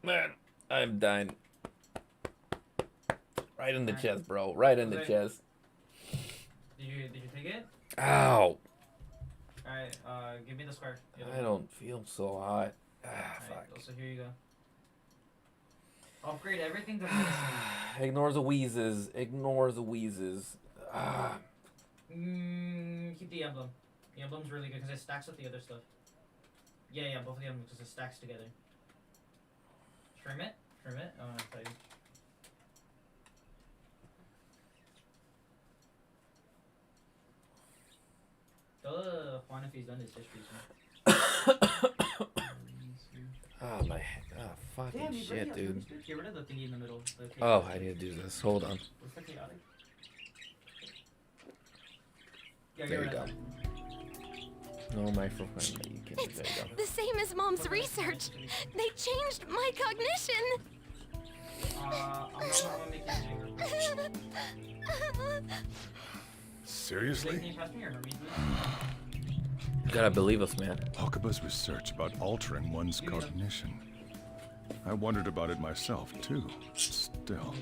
Man, I'm dying. Right in the chest, bro. Right in the chest. Did you take it? Ow. Alright, give me the square. I don't feel so hot. Ah, Alright, fuck. so here you go. Upgrade everything to medicine. Ignore the wheezes. Ignore the wheezes. Ah. Keep the emblem. The emblem's really good because it stacks with the other stuff. Yeah, both of the emblems because it stacks together. Trim it. Oh, I'll tell you. Tell Juan if he's done his history soon. Oh, my head. Oh, fucking shit, dude. Get rid of the thingy in the middle. Oh, I need to do this. Hold on. What's the chaotic? Yeah, There you go. No microphone. You can, It's there you go. the same as Mom's research. They changed my cognition. I'm gonna make you angry. Seriously? Can you pass me your Hermes, You gotta believe us, man. Wakaba's research about altering one's cognition. I wondered about it myself, too. Still.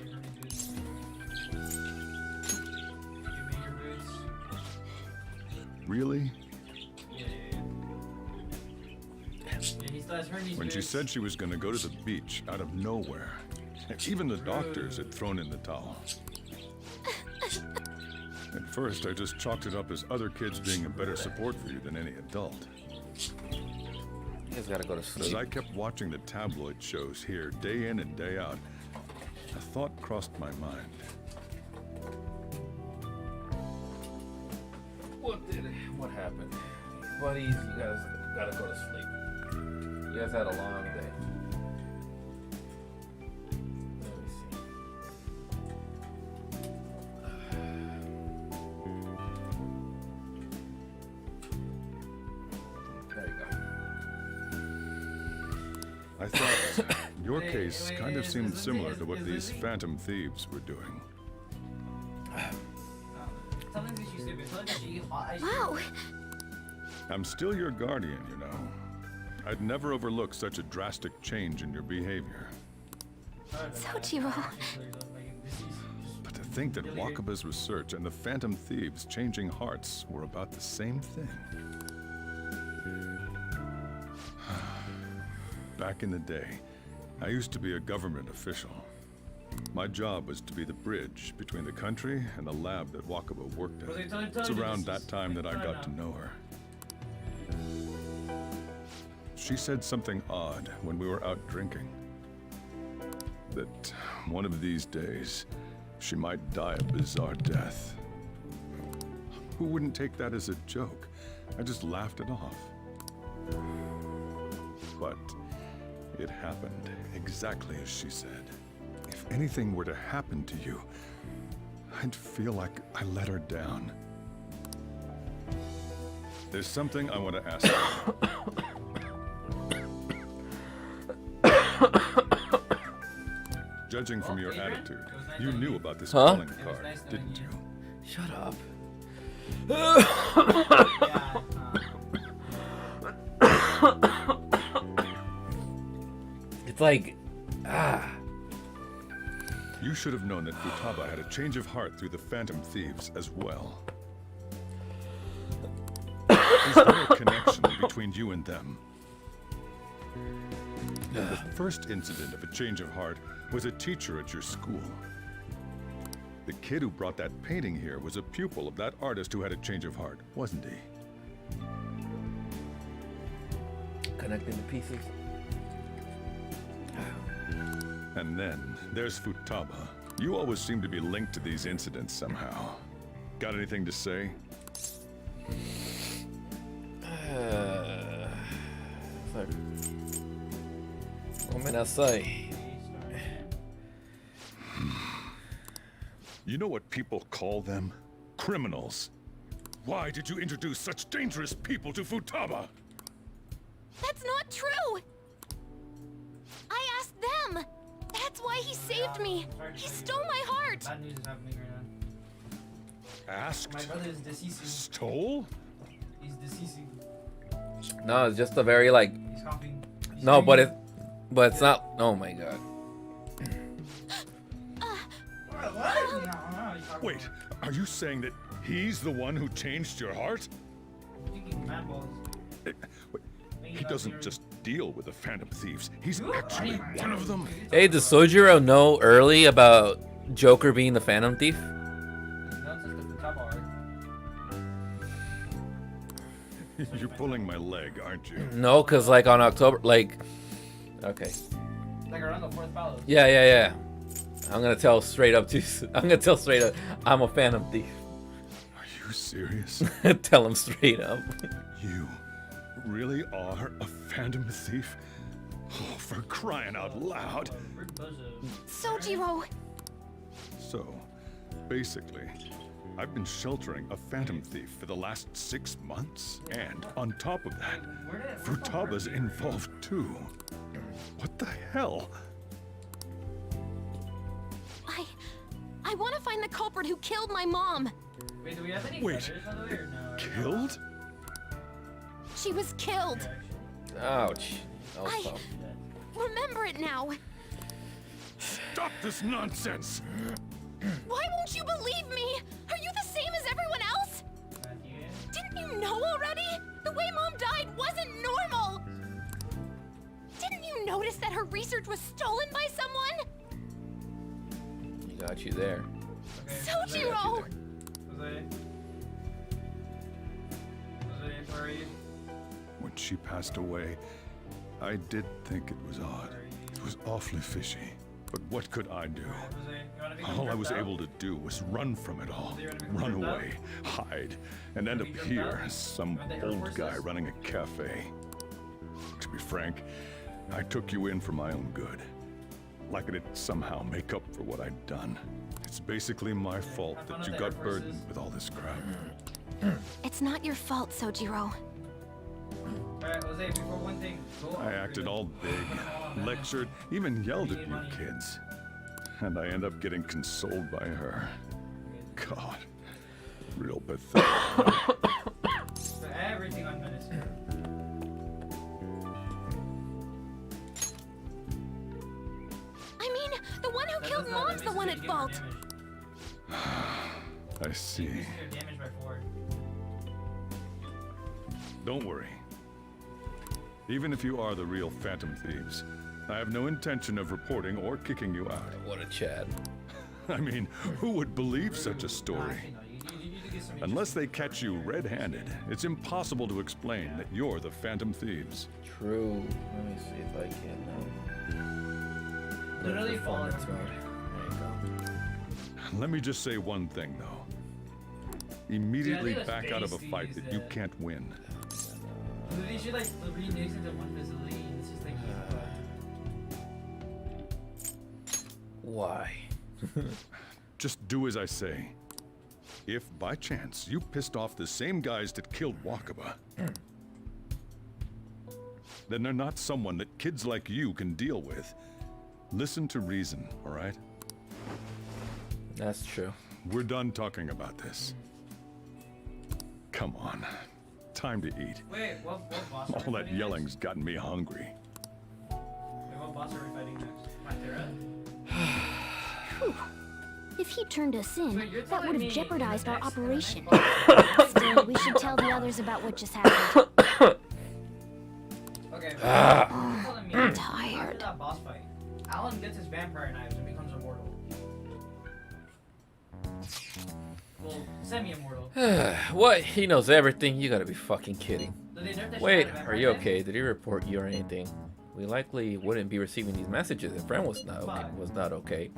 Really? When she said she was going to go to the beach out of nowhere, even the doctors had thrown in the towel. At first, I just chalked it up as other kids being a better support for you than any adult. You guys gotta go to sleep. As I kept watching the tabloid shows here, day in and day out, a thought crossed my mind. What happened? Buddies, you guys gotta go to sleep. You guys had a long day. Let me see. There you go. I thought your case kind of seemed similar to what these phantom thieves were doing. Wow. I'm still your guardian, you know. I'd never overlook such a drastic change in your behavior. Soichiro. But to think that Wakaba's research and the phantom thieves changing hearts were about the same thing. Back in the day, I used to be a government official. My job was to be the bridge between the country and the lab that Wakaba worked at. It's around that time that I got to know her. She said something odd when we were out drinking. That one of these days, she might die a bizarre death. Who wouldn't take that as a joke? I just laughed it off. But it happened exactly as she said. If anything were to happen to you, I'd feel like I let her down. There's something I want to ask you. Judging from your attitude, you knew about this calling card, didn't you? Shut up. It's like, You should have known that Futaba had a change of heart through the Phantom Thieves as well. Is there a connection between you and them? The first incident of a change of heart was a teacher at your school. The kid who brought that painting here was a pupil of that artist who had a change of heart, wasn't he? connecting the pieces. And then there's Futaba. You always seem to be linked to these incidents somehow. Got anything to say? You know what people call them? Criminals. Why did you introduce such dangerous people to Futaba? That's not true! I asked them! That's why he saved me! He stole my heart! Bad news is happening right now. Asked? My brother is deceasing. Stole? He's deceasing. No, it's just a very like He's coughing. No, but it's not. Oh my god. Wait, are you saying that he's the one who changed your heart? He doesn't just deal with the Phantom Thieves. He's actually one of them. Hey, does Sojiro know early about Joker being the Phantom Thief? You're pulling my leg, aren't you? No, cause like on October, like, okay. Like around the 4th ballot. Yeah. I'm gonna tell straight up I'm a Phantom Thief. Are you serious? Tell him straight up. You really are a Phantom Thief? Oh, for crying out loud. Sojiro, So, basically, I've been sheltering a Phantom Thief for the last 6 months. And on top of that, Futaba's involved too. What the hell? I want to find the culprit who killed my mom. Wait, do we have any Wait, photos, by the way, or no? Killed? She was killed. Ouch. That was I- tough. Remember it now. Stop this nonsense! Why won't you believe me? Are you the same as everyone else? Didn't you know already? The way Mom died wasn't normal. Didn't you notice that her research was stolen by someone? He got you there. Sojiro! Jose, where are you? When she passed away, I did think it was odd. It was awfully fishy. But what could I do? Jose, you wanna be All I was confirmed able to do was run from it all. Jose, you wanna be Run confirmed away, hide, and end up Wanna be confirmed here as some Are they Air old guy Forces? running a cafe. To be frank, I took you in for my own good. Like it'd somehow make up for what I'd done. It's basically my fault Have fun that you with the Air got burdened Forces. with all this crap. It's not your fault, Sojiro. Alright, Jose, before one thing, go I acted all big, lectured, even yelled at you kids. And I end up getting consoled by her. God, real pathetic. For everything on Menace. I mean, the one who killed Mom's the one at fault. I see. Damage by 4. Don't worry. Even if you are the real Phantom Thieves, I have no intention of reporting or kicking you out. What a Chad. I mean, who would believe such a story? You need to get some Unless they catch you red-handed, it's impossible to explain that you're the Phantom Thieves. True. Let me see if I can. Literally fall into There you go. Let me just say one thing, though. Immediately that's back out of a based fight use that you that. can't win. They should like rename into one facility. It's just like Why? Just do as I say. If, by chance, you pissed off the same guys that killed Wakaba, then they're not someone that kids like you can deal with. Listen to reason, all right? That's true. We're done talking about this. Come on. Time to eat. wait, what boss are we All that fighting yelling's gotten me hungry. next? Wait, what boss are we fighting next? Pantera? If he turned us in, Wait, you're that telling would me have jeopardized in our the next- operation. in the next- Still, we should tell the others about what just happened. Okay, Ah. you're telling me I'm after tired. that boss fight, Alan gets his vampire knives and becomes immortal. Well, semi-immortal. What? He knows everything. You gotta be fucking kidding. Did they nerf that shit Wait, out of are vampire you knives? okay? Did he report you or anything? We likely wouldn't be receiving these messages if Brent was not okay.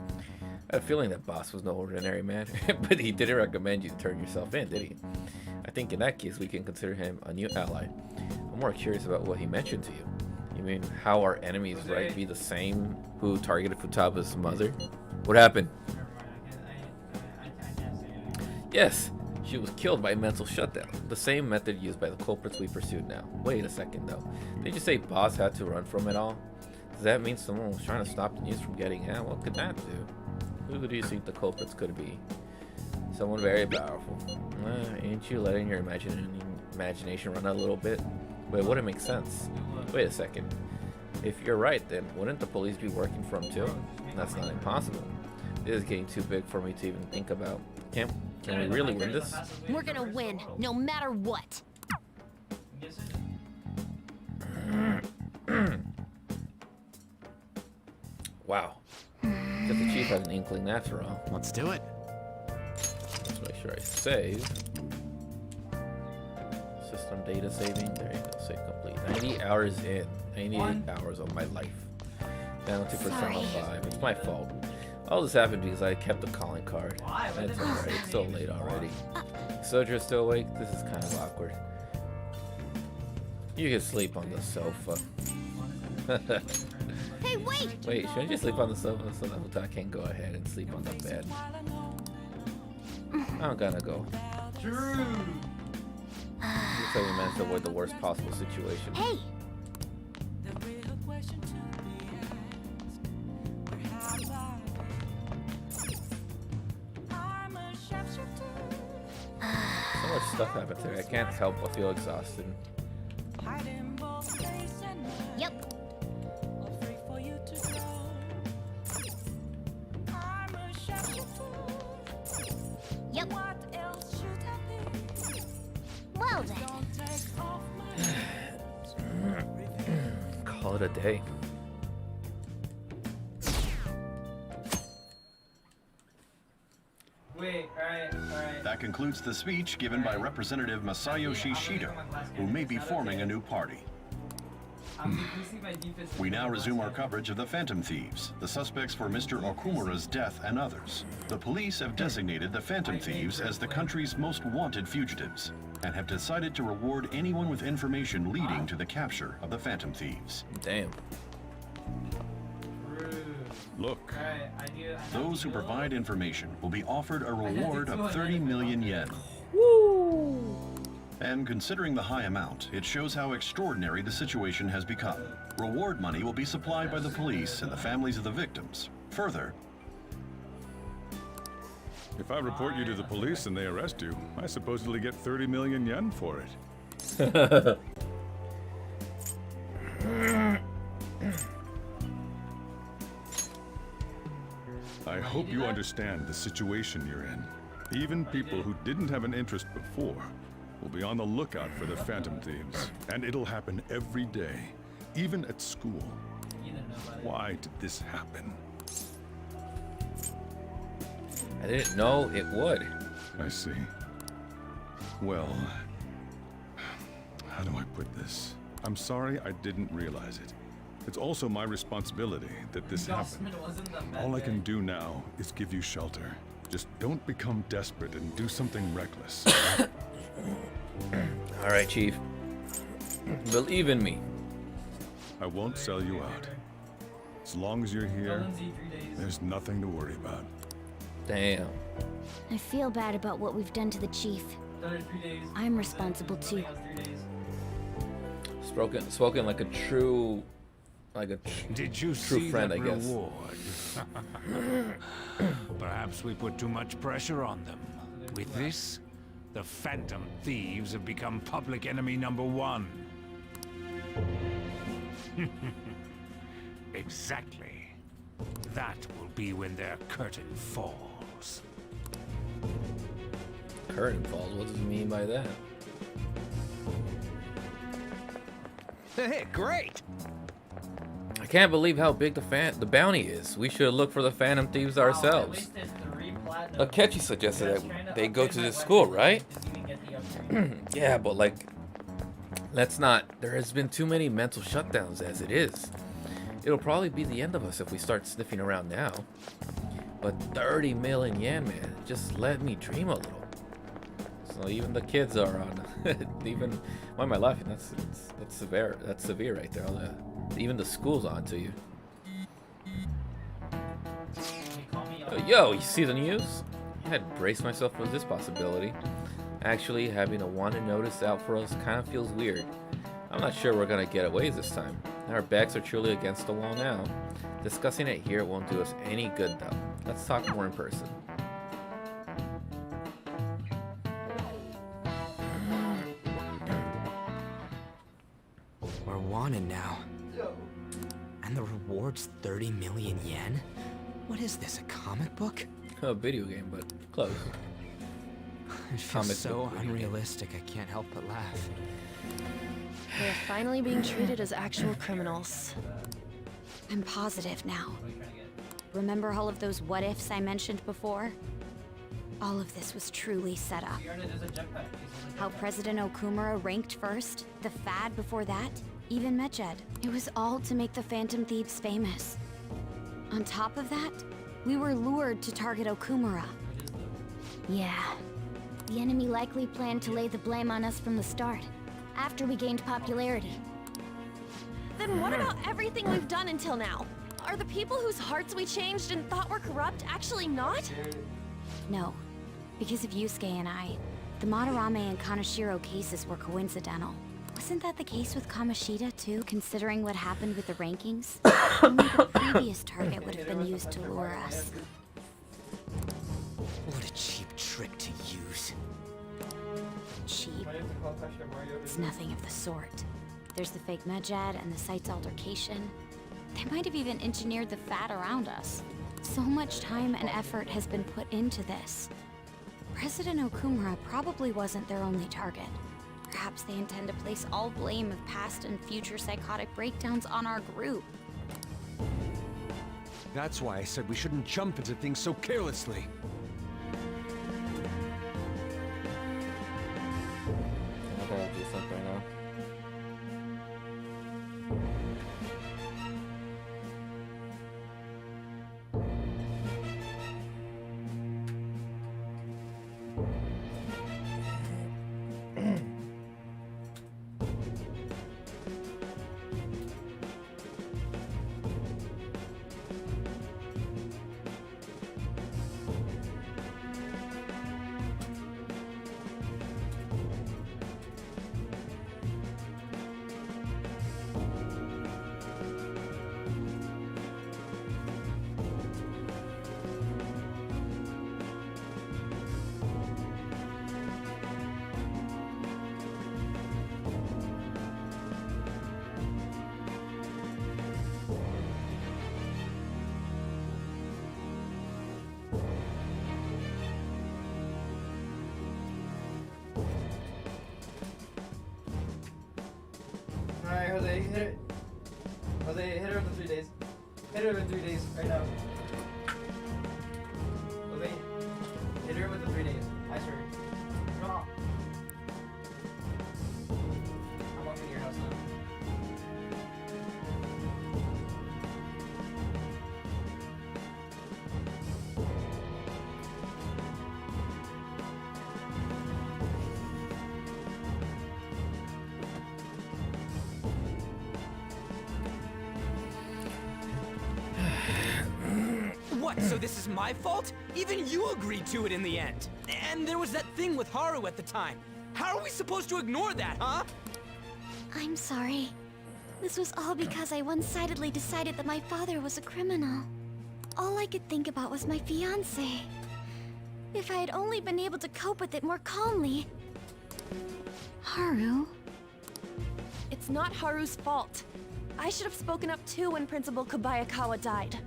I had a feeling that boss was no ordinary man, but he didn't recommend you to turn yourself in, did he? I think in that case we can consider him a new ally. I'm more curious about what he mentioned to you. You mean how our enemies right be the same who targeted Futaba's mother? What happened? Never mind, I can't say anything. Yes, she was killed by mental shutdown. The same method used by the culprits we pursued now. Wait a second though. Did you say boss had to run from it all? Does that mean someone was trying to stop the news from getting out? What could that do? Who do you think the culprits could be? Someone very powerful. Ain't you letting your imagination run a little bit? Wait, would it make sense? Wait a second. If you're right, then wouldn't the police be working for him too? That's not impossible. This is getting too big for me to even think about. Can we really win this? We're gonna win, no matter what. Wow. Because the chief has an inkling that's wrong. Let's do it. Let's make sure I save. System data saving. There you go. Save complete. 90 hours in. 98 hours of my life. Down 2% on 5. It's my fault. All this happened because I kept the calling card. That's alright. It's so late already. Soldier's still awake? This is kind of awkward. You can sleep on the sofa. Hey, wait! Wait, shouldn't you sleep on the sofa so that Uta can go ahead and sleep on the bed? I'm gonna go. True. Looks like we managed to avoid the worst possible situation. Hey! So much stuff happened today. I can't help but feel exhausted. Yep. Yep. Well then. Call it a day. Wait, alright. That concludes the speech given by Representative Masayoshi Shido, who may be forming a new party. We now resume our coverage of the Phantom Thieves, the suspects for Mr. Okumura's death and others. The police have designated the Phantom Thieves as the country's most wanted fugitives, and have decided to reward anyone with information leading to the capture of the Phantom Thieves. Damn. Look, Those who provide information will be offered a reward of 30 million yen. And considering the high amount, it shows how extraordinary the situation has become. Reward money will be supplied by the police and the families of the victims. Further, if I report you to the police and they arrest you, I supposedly get 30 million yen for it. I hope you understand the situation you're in. Even people who didn't have an interest before will be on the lookout for the Phantom Thieves. And it'll happen every day, even at school. Why did this happen? I didn't know it would. I see. Well, how do I put this? I'm sorry I didn't realize it. It's also my responsibility that this happened. All I can do now is give you shelter. Just don't become desperate and do something reckless. All right, Chief. Believe in me. I won't sell you out. As long as you're here, there's nothing to worry about. Damn. I feel bad about what we've done to the chief. I'm responsible too. Spoken like a true, Did you true see friend, that I guess. reward? Perhaps we put too much pressure on them. With this, the Phantom Thieves have become public enemy #1. Exactly. That will be when their curtain falls. Curtain falls. What does he mean by that? Hey, great! I can't believe how big the bounty is. We should look for the Phantom Thieves ourselves. Akechi suggested that they go to this school, right? Yeah, but like, let's not. There has been too many mental shutdowns as it is. It'll probably be the end of us if we start sniffing around now. But 30 million yen, man, just let me dream a little. So even the kids are on. Even why am I laughing? That's severe. That's severe right there. Even the school's on to you. Yo, you see the news? I had to brace myself for this possibility. Actually, having a wanted notice out for us kind of feels weird. I'm not sure we're gonna get away this time. Our backs are truly against the wall now. Discussing it here won't do us any good though. Let's talk more in person. We're wanted now. And the reward's 30 million yen? What is this, a comic book? A video game, but close. It feels Comic so book video game. unrealistic, I can't help but laugh. We're finally being treated as actual criminals. I'm positive now. What are you trying to get? Remember all of those what-ifs I mentioned before? All of this was truly set up. You earned it as a jetpack. How President Okumura ranked first, the Fad before that, even Medjed. It was all to make the Phantom Thieves famous. On top of that, we were lured to target Okumura. Yeah. The enemy likely planned to lay the blame on us from the start, after we gained popularity. Then what about everything we've done until now? Are the people whose hearts we changed and thought were corrupt actually not? No. Because of Yusuke and I, the Madarame and Kaneshiro cases were coincidental. Wasn't that the case with Kamoshida too, considering what happened with the rankings? Only the previous target would have been used to lure us. What a cheap trick to use. Cheap. It's nothing of the sort. There's the fake Medjed and the site's altercation. They might have even engineered the Fat around us. So much time and effort has been put into this. President Okumura probably wasn't their only target. Perhaps they intend to place all blame of past and future psychotic breakdowns on our group. That's why I said we shouldn't jump into things so carelessly. I gotta do something right now. Alright, Jose, hit it. Jose, hit her with the 3 days. Hit her with 3 days, right now. Jose, hit her with the 3 days. I swear. Come on. I'm walking to your house now. What, so this is my fault? Even you agreed to it in the end. And there was that thing with Haru at the time. How are we supposed to ignore that, huh? I'm sorry. This was all because I one-sidedly decided that my father was a criminal. All I could think about was my fiancé. If I had only been able to cope with it more calmly. Haru? It's not Haru's fault. I should have spoken up too when Principal Kobayakawa died.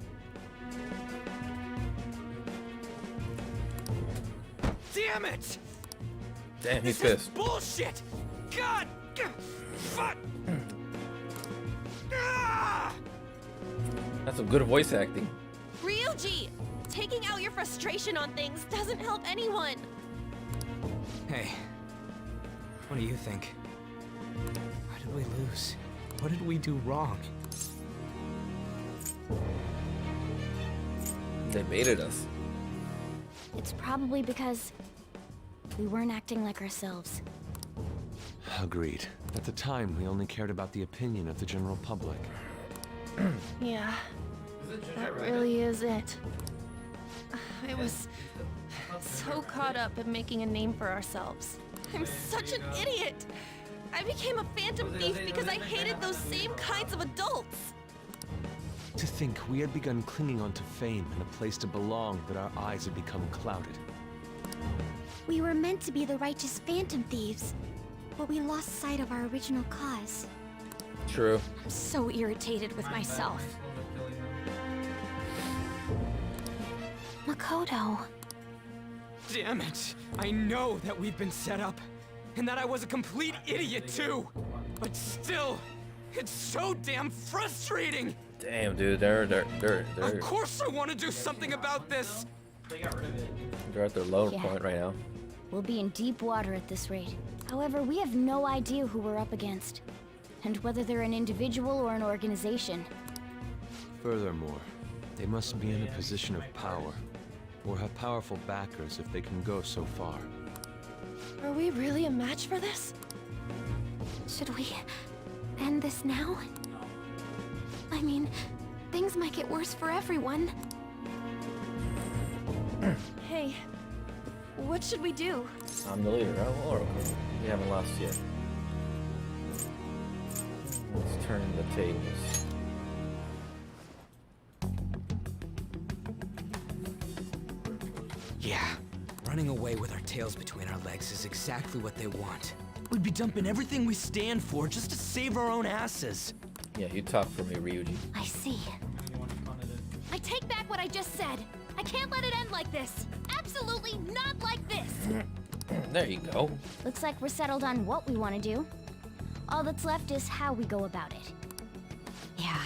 Damn it! Damn, he's This is pissed. bullshit! God! Fuck! Ah! That's some good voice acting. Ryuji! Taking out your frustration on things doesn't help anyone! Hey, what do you think? Why did we lose? What did we do wrong? They baited us. It's probably because we weren't acting like ourselves. Agreed. At the time, we only cared about the opinion of the general public. Yeah, Is it Ginger that Rabbit? really is it. I was so caught up in making a name for ourselves. I'm such an idiot! I became a phantom thief because I hated those same kinds of adults! To think we had begun clinging onto fame and a place to belong, that our eyes had become clouded. We were meant to be the righteous phantom thieves, but we lost sight of our original cause. True. I'm so irritated with myself. Makoto. Damn it! I know that we've been set up, and that I was a complete idiot too. But still, it's so damn frustrating. Damn, dude, they're Of course I want to do something about this. They got rid of it. they're at their low Yeah. point right now. We'll be in deep water at this rate. However, we have no idea who we're up against, and whether they're an individual or an organization. Furthermore, they must be in a position of power, or have powerful backers if they can go so far. Are we really a match for this? Should we end this now? I mean, things might get worse for everyone. Hey, what should we do? I'm the leader. Oh, Oracle. We haven't lost yet. Let's turn the tables. Yeah, running away with our tails between our legs is exactly what they want. We'd be dumping everything we stand for just to save our own asses. Yeah, you talk for me, Ryuji. I see. I take back what I just said. I can't let it end like this. Absolutely not like this. There you go. Looks like we're settled on what we want to do. All that's left is how we go about it. Yeah.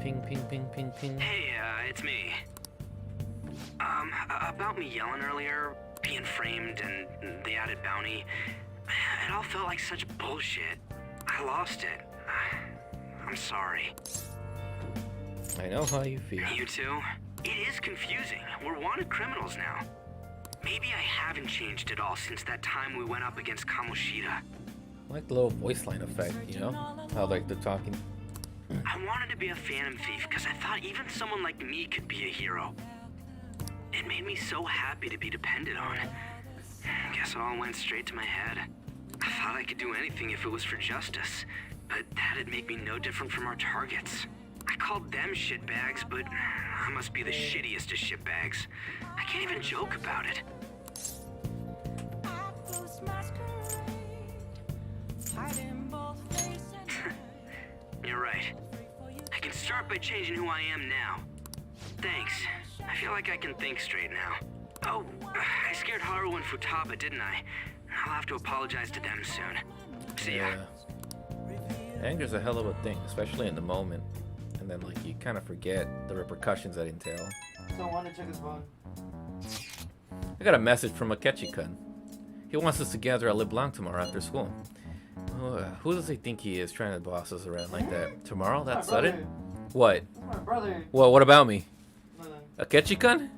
Ping, ping, ping, ping, ping. Hey, it's me. About me yelling earlier, being framed, and the added bounty, it all felt like such bullshit. I lost it. I'm sorry. I know how you feel. You too? It is confusing. We're wanted criminals now. Maybe I haven't changed at all since that time we went up against Kamoshida. I like the little voice line effect, you know? How like they're talking. I wanted to be a Phantom Thief because I thought even someone like me could be a hero. It made me so happy to be depended on. Guess it all went straight to my head. I thought I could do anything if it was for justice, but that'd make me no different from our targets. I called them shitbags, but I must be the shittiest of shitbags. I can't even joke about it. You're right. I can start by changing who I am now. Thanks. I feel like I can think straight now. Oh, I scared Haru and Futaba, didn't I? I'll have to apologize to them soon. See ya. Yeah. Anger's a hell of a thing, especially in the moment. And then like you kind of forget the repercussions that entail. So I want to check his phone. I got a message from Akechi-kun. He wants us to gather at LeBlanc tomorrow after school. Who does he think he is trying to boss us around like that? Tomorrow? That's sudden? What? My brother. Well, what about me? Nothing. Akechi-kun?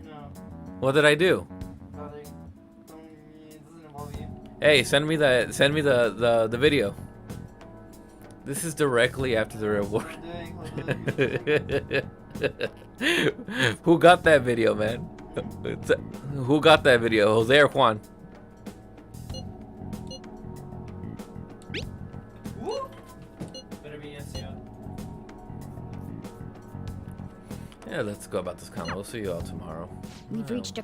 No. What did I do? Nothing. It doesn't involve you. Hey, send me the video. This is directly after the reward. Who got that video, man? Who got that video? Jose or Juan? Better be yes, yeah. Yeah, let's go about this convo. We'll see you all tomorrow. We've reached a...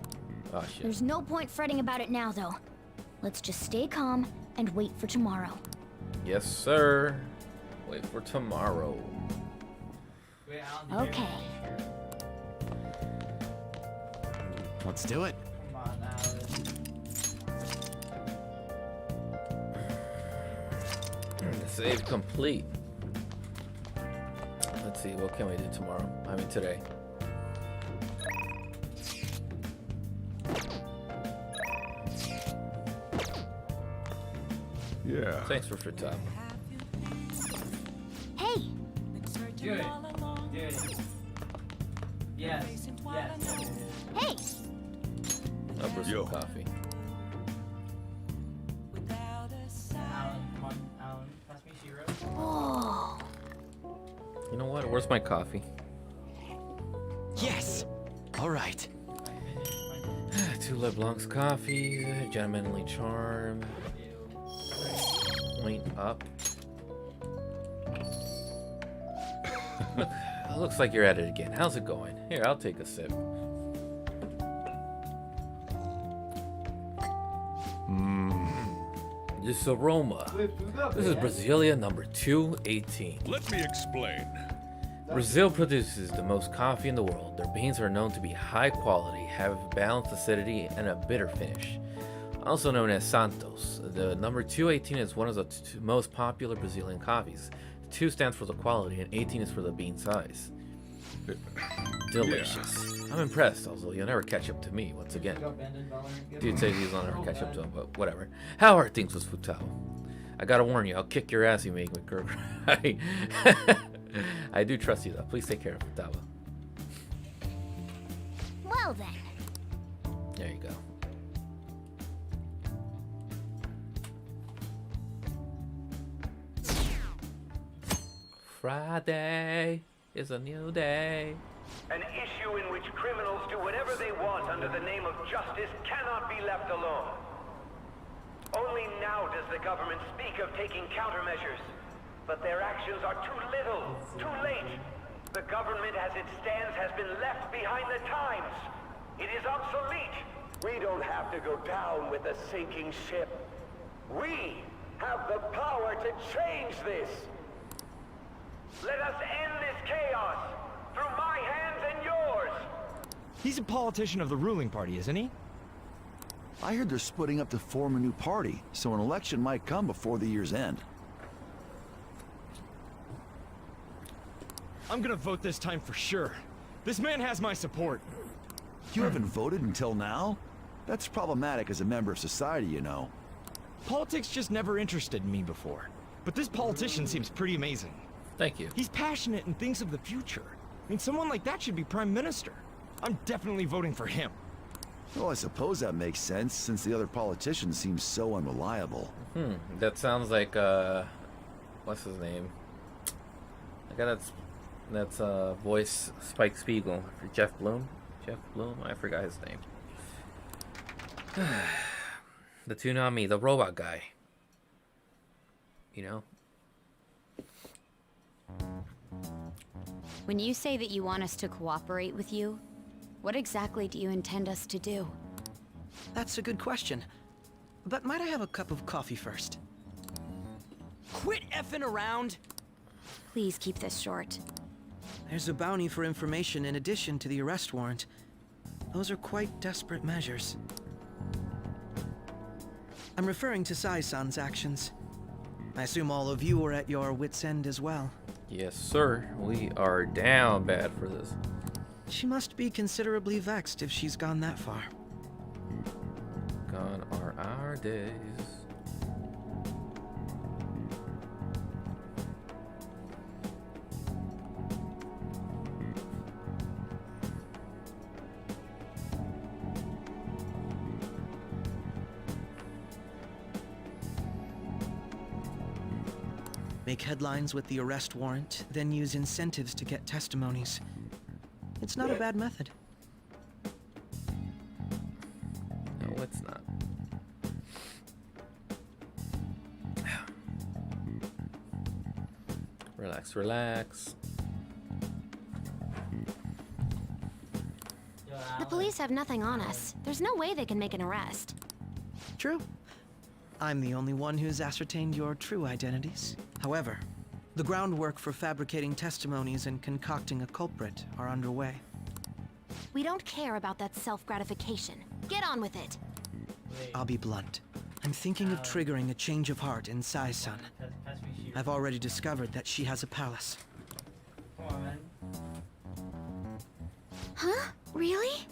Oh, shit. There's no point fretting about it now, though. Let's just stay calm and wait for tomorrow. Yes, sir. Wait for tomorrow. Wait, Alan, did you Okay. Let's do it. Come on, Alan. Save complete. Let's see, what can we do tomorrow? I mean, today. Yeah. Thanks for Futaba. Hey! Do it. Do it. Yes. Yes. Hey! I'll brew Yo. some coffee. Alan, come on, Alan. Pass me Shiro. Oh. You know what? Where's my coffee? Yes! Alright. 2 LeBlanc's coffee, gentlemanly charm. Point up. Looks like you're at it again. How's it going? Here, I'll take a sip. This is Aroma. This is Brasilia number 218. Let me explain. Brazil produces the most coffee in the world. Their beans are known to be high quality, have balanced acidity, and a bitter finish. Also known as Santos, the number 218 is one of the most popular Brazilian coffees. 2 stands for the quality, and 18 is for the bean size. Delicious. I'm impressed, although you'll never catch up to me once again. Dude says he's not never catch up to him, but whatever. How are things with Futao? I gotta warn you, I'll kick your ass, you make me cry. I do trust you though. Please take care of Futao. Well then. There you go. Friday is a new day. An issue in which criminals do whatever they want under the name of justice cannot be left alone. Only now does the government speak of taking countermeasures. But their actions are too little, too late. The government as it stands has been left behind the times. It is obsolete. We don't have to go down with a sinking ship. We have the power to change this. Let us end this chaos through my hands and yours. He's a politician of the ruling party, isn't he? I heard they're splitting up to form a new party, so an election might come before the year's end. I'm gonna vote this time for sure. This man has my support. You haven't voted until now? That's problematic as a member of society, you know. Politics just never interested me before. But this politician seems pretty amazing. Thank you. He's passionate and thinks of the future. I mean, someone like that should be prime minister. I'm definitely voting for him. Well, I suppose that makes sense, since the other politicians seem so unreliable. That sounds like, what's his name? I got that's voice Spike Spiegel for Jeff Bloom. Jeff Bloom? I forgot his name. The Toonami, the robot guy. You know? When you say that you want us to cooperate with you, what exactly do you intend us to do? That's a good question. But might I have a cup of coffee first? Quit effing around! Please keep this short. There's a bounty for information in addition to the arrest warrant. Those are quite desperate measures. I'm referring to Sai-san's actions. I assume all of you are at your wits' end as well. Yes, sir. We are down bad for this. She must be considerably vexed if she's gone that far. Gone are our days. Make headlines with the arrest warrant, then use incentives to get testimonies. It's not a bad method. No, it's not. Relax, relax. The police have nothing on us. There's no way they can make an arrest. True. I'm the only one who's ascertained your true identities. However, the groundwork for fabricating testimonies and concocting a culprit are underway. We don't care about that self-gratification. Get on with it. I'll be blunt. I'm thinking of triggering a change of heart in Sai-san. I've already discovered that she has a palace. Huh? Really?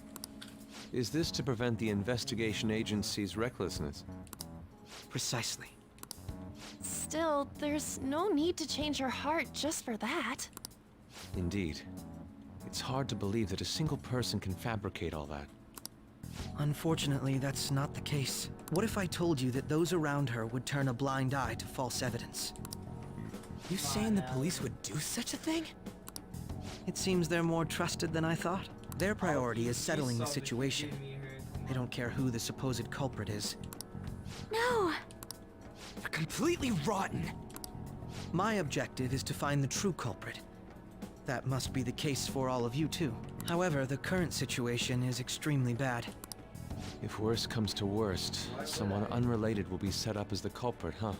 Is this to prevent the investigation agency's recklessness? Precisely. Still, there's no need to change her heart just for that. Indeed. It's hard to believe that a single person can fabricate all that. Unfortunately, that's not the case. What if I told you that those around her would turn a blind eye to false evidence? You saying the police would do such a thing? It seems they're more trusted than I thought. Their priority is settling the situation. They don't care who the supposed culprit is. No! They're completely rotten! My objective is to find the true culprit. That must be the case for all of you too. However, the current situation is extremely bad. If worst comes to worst, someone unrelated will be set up as the culprit, huh?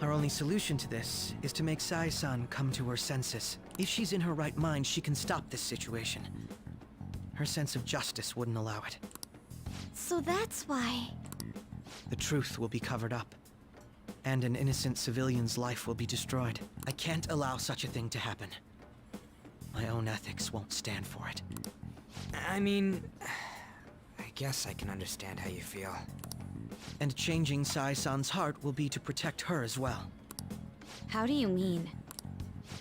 Our only solution to this is to make Sai-san come to her senses. If she's in her right mind, she can stop this situation. Her sense of justice wouldn't allow it. So that's why. The truth will be covered up, and an innocent civilian's life will be destroyed. I can't allow such a thing to happen. My own ethics won't stand for it. I mean, I guess I can understand how you feel. And changing Sai-san's heart will be to protect her as well. How do you mean?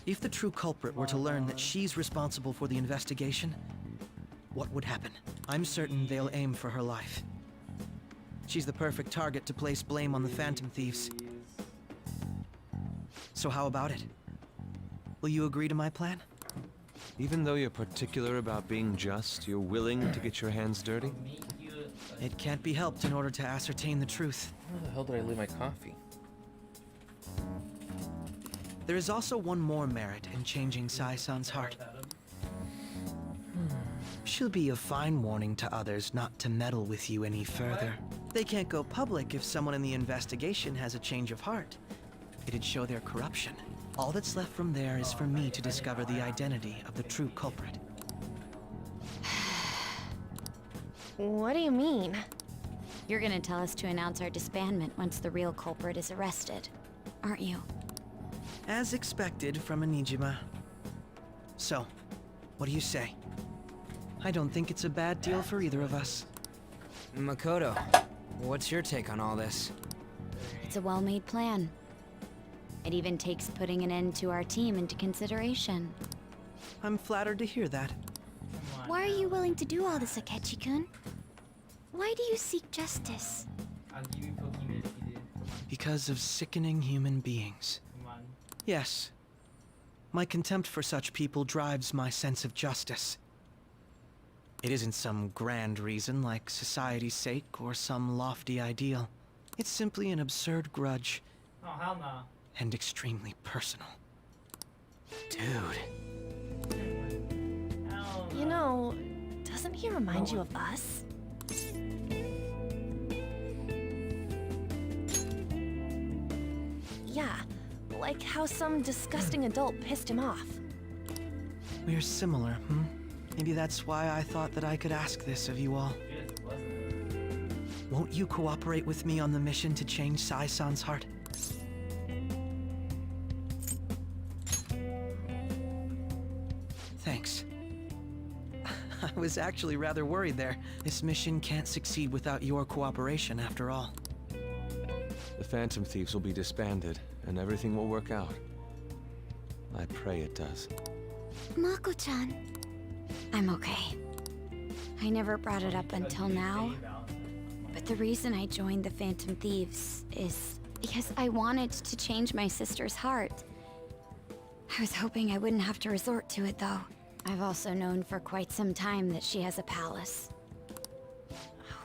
If the true culprit were to learn that she's responsible for the investigation, what would happen? I'm certain they'll aim for her life. She's the perfect target to place blame on the Phantom Thieves. So how about it? Will you agree to my plan? Even though you're particular about being just, you're willing to get your hands dirty? It can't be helped in order to ascertain the truth. Where the hell did I leave my coffee? There is also one more merit in changing Sai-san's heart. She'll be a fine warning to others not to meddle with you any further. They can't go public if someone in the investigation has a change of heart. It'd show their corruption. All that's left from there is for me to discover the identity of the true culprit. What do you mean? You're gonna tell us to announce our disbandment once the real culprit is arrested, aren't you? As expected from Onijima. So, what do you say? I don't think it's a bad deal for either of us. Makoto, what's your take on all this? It's a well-made plan. It even takes putting an end to our team into consideration. I'm flattered to hear that. Why are you willing to do all this, Akechi-kun? Why do you seek justice? I'll give you Pokemon if you do. Because of sickening human beings. Come on. Yes. My contempt for such people drives my sense of justice. It isn't some grand reason like society's sake or some lofty ideal. It's simply an absurd grudge. Oh, hell no. And extremely personal. Dude. You know, doesn't he remind you of us? Yeah, like how some disgusting adult pissed him off. We're similar, hmm? Maybe that's why I thought that I could ask this of you all. Won't you cooperate with me on the mission to change Sai-san's heart? Thanks. I was actually rather worried there. This mission can't succeed without your cooperation, after all. The Phantom Thieves will be disbanded, and everything will work out. I pray it does. Mako-chan. I'm okay. I never brought it up until now, but the reason I joined the Phantom Thieves is because I wanted to change my sister's heart. I was hoping I wouldn't have to resort to it, though. I've also known for quite some time that she has a palace.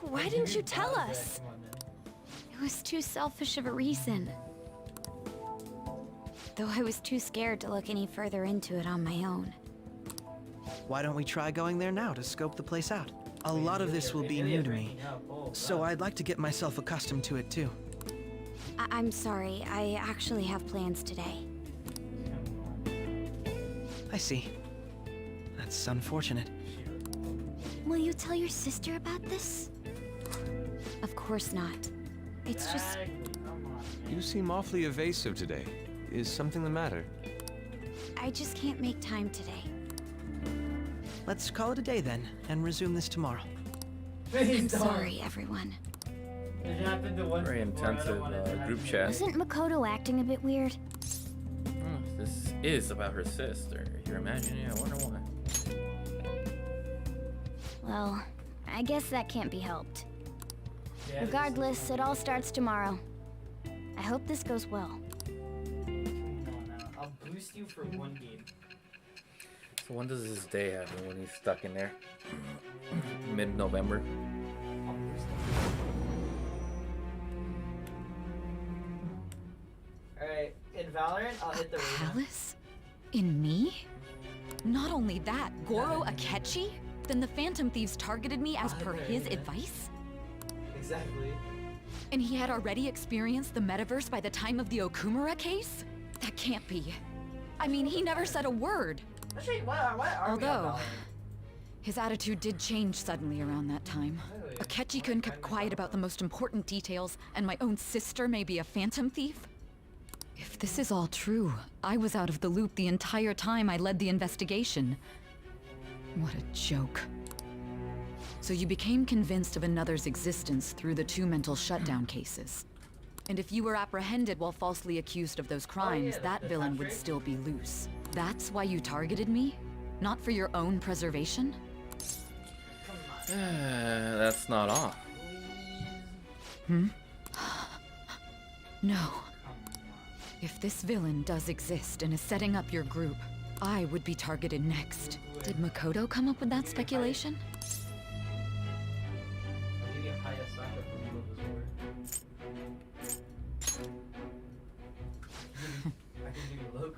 Why didn't you tell us? It was too selfish of a reason. Though I was too scared to look any further into it on my own. Why don't we try going there now to scope the place out? A lot of this will be new to me, so I'd like to get myself accustomed to it too. I'm sorry, I actually have plans today. I see. That's unfortunate. Will you tell your sister about this? Of course not. It's just... You seem awfully evasive today. Is something the matter? I just can't make time today. Let's call it a day then, and resume this tomorrow. I'm sorry, everyone. Very intensive group chat. Isn't Makoto acting a bit weird? This is about her sister. You're imagining? I wonder why. Well, I guess that can't be helped. Regardless, it all starts tomorrow. I hope this goes well. I'll boost you for one game. So when does his day happen when he's stuck in there? Mid-November? Alright, in Valorant, I'll hit the arena. Palace? In me? Not only that, Goro Akechi? Then the Phantom Thieves targeted me as per his advice? Exactly. And he had already experienced the metaverse by the time of the Okumura case? That can't be. I mean, he never said a word. Actually, what are we Although, about? his attitude did change suddenly around that time. Akechi-kun kept quiet about the most important details, and my own sister may be a phantom thief? If this is all true, I was out of the loop the entire time I led the investigation. What a joke. So you became convinced of another's existence through the 2 mental shutdown cases. And if you were apprehended while falsely accused of those crimes, that villain would still be loose. That's why you targeted me? Not for your own preservation? That's not all. Hmm? No. If this villain does exist and is setting up your group, I would be targeted next. Did Makoto come up with that speculation?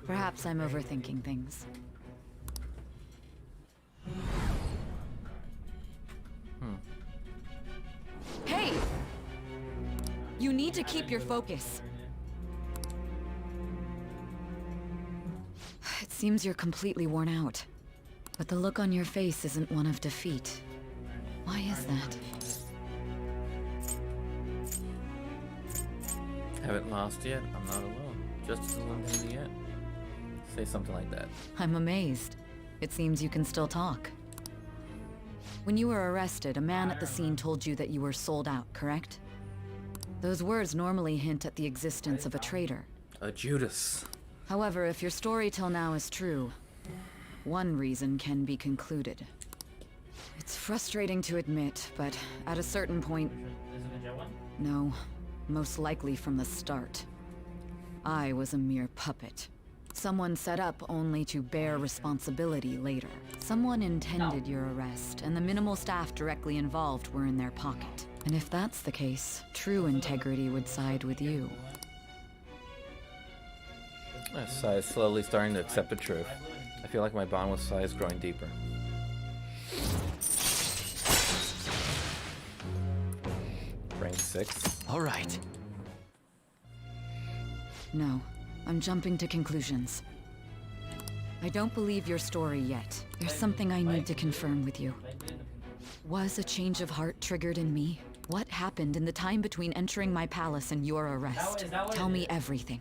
Perhaps I'm overthinking things. Hey! You need to keep your focus. It seems you're completely worn out. But the look on your face isn't one of defeat. Why is that? Haven't lost yet. I'm not alone. Justice is one thing in the end. Say something like that. I'm amazed. It seems you can still talk. When you were arrested, a man at the scene told you that you were sold out, correct? Those words normally hint at the existence of a traitor. A Judas. However, if your story till now is true, one reason can be concluded. It's frustrating to admit, but at a certain point... No, most likely from the start. I was a mere puppet. Someone set up only to bear responsibility later. Someone intended your arrest, and the minimal staff directly involved were in their pocket. And if that's the case, true integrity would side with you. Sai is slowly starting to accept the truth. I feel like my bond with Sai is growing deeper. Rank 6. All right. No, I'm jumping to conclusions. I don't believe your story yet. There's something I need to confirm with you. Was a change of heart triggered in me? What happened in the time between entering my palace and your arrest? Tell me everything.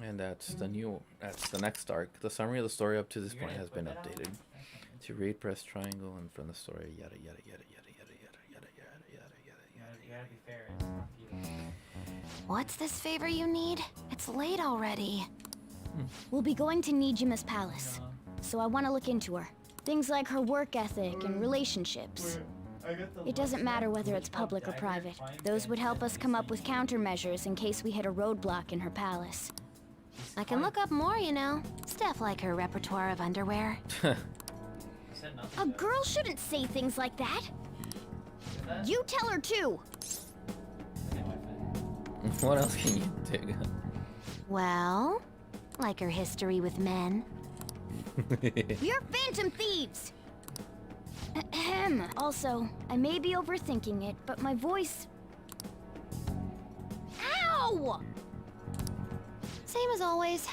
And that's the next arc. The summary of the story up to this point has been updated. To read, press triangle, and from the story, yada yada yada yada yada yada yada yada yada yada. What's this favor you need? It's late already. We'll be going to Nijima's palace, so I want to look into her. Things like her work ethic and relationships. It doesn't matter whether it's public or private. Those would help us come up with countermeasures in case we hit a roadblock in her palace. I can look up more, you know. Stuff like her repertoire of underwear. A girl shouldn't say things like that. You tell her too. What else can you dig? Well, like her history with men. You're phantom thieves! Ahem. Also, I may be overthinking it, but my voice... Ow! Same as always.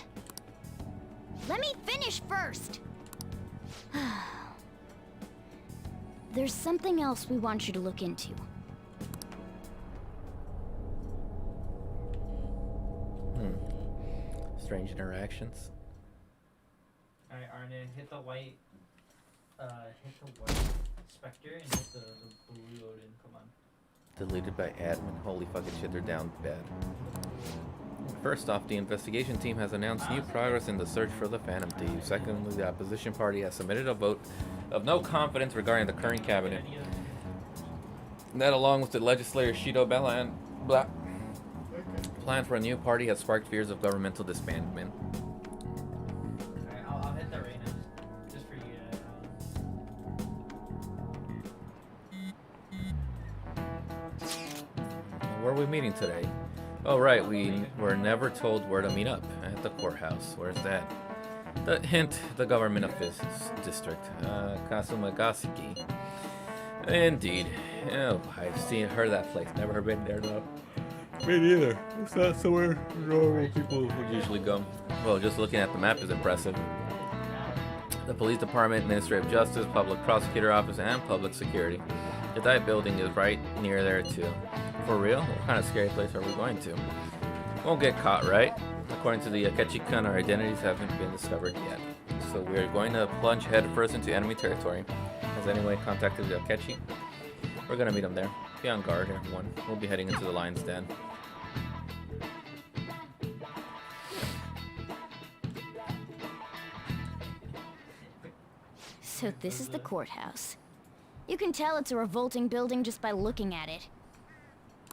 Let me finish first. There's something else we want you to look into. Strange interactions. Alright, Arne, hit the white Spectre and hit the blue Odin, come on. Deleted by admin. Holy fucking shit, they're down bad. First off, the investigation team has announced new progress in the search for the Phantom Thieves. Secondly, the opposition party has submitted a vote of no confidence regarding the current cabinet. And that, along with the legislator Shido Bella plan for a new party, has sparked fears of governmental disbandment. Alright, I'll hit the Reina, just for you Where are we meeting today? Oh right, we were never told where to meet up. At the courthouse. Where's that? The hint, the government office district. Kasumagaseki. Indeed. Oh, I've heard that place. Never been there though. Me neither. It's not somewhere normal people would usually go. Well, just looking at the map is impressive. The police department, Ministry of Justice, public prosecutor office, and public security. The dive building is right near there too. For real? What kind of scary place are we going to? Won't get caught, right? According to the Akechi-kun, our identities haven't been discovered yet. So we are going to plunge headfirst into enemy territory. Has anyone contacted the Akechi? We're gonna meet him there. Be on guard, everyone. We'll be heading into the lion's den. So this is the courthouse. You can tell it's a revolting building just by looking at it.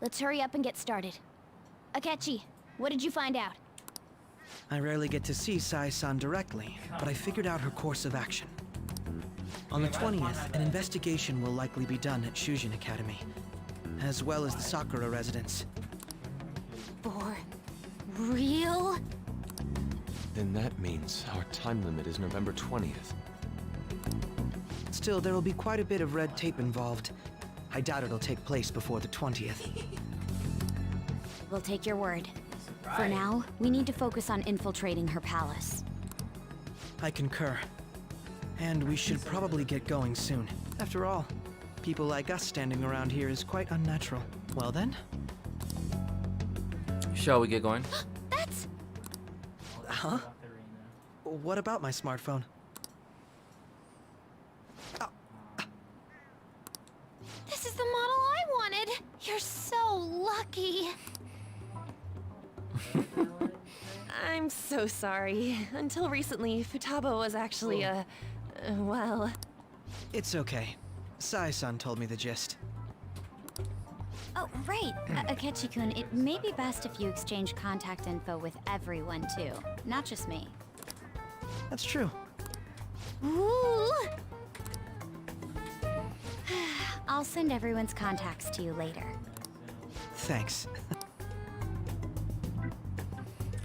Let's hurry up and get started. Akechi, what did you find out? I rarely get to see Sai-san directly, but I figured out her course of action. On the 20th, an investigation will likely be done at Shujin Academy, as well as the Sakura residence. For real? Then that means our time limit is November 20th. Still, there will be quite a bit of red tape involved. I doubt it'll take place before the 20th. We'll take your word. For now, we need to focus on infiltrating her palace. I concur. And we should probably get going soon. After all, people like us standing around here is quite unnatural. Well then? Shall we get going? That's... Huh? What about my smartphone? This is the model I wanted! You're so lucky! I'm so sorry. Until recently, Futaba was actually well... It's okay. Sai-san told me the gist. Oh, right. Akechi-kun, it may be best if you exchange contact info with everyone, too. Not just me. That's true. Ooh! I'll send everyone's contacts to you later. Thanks.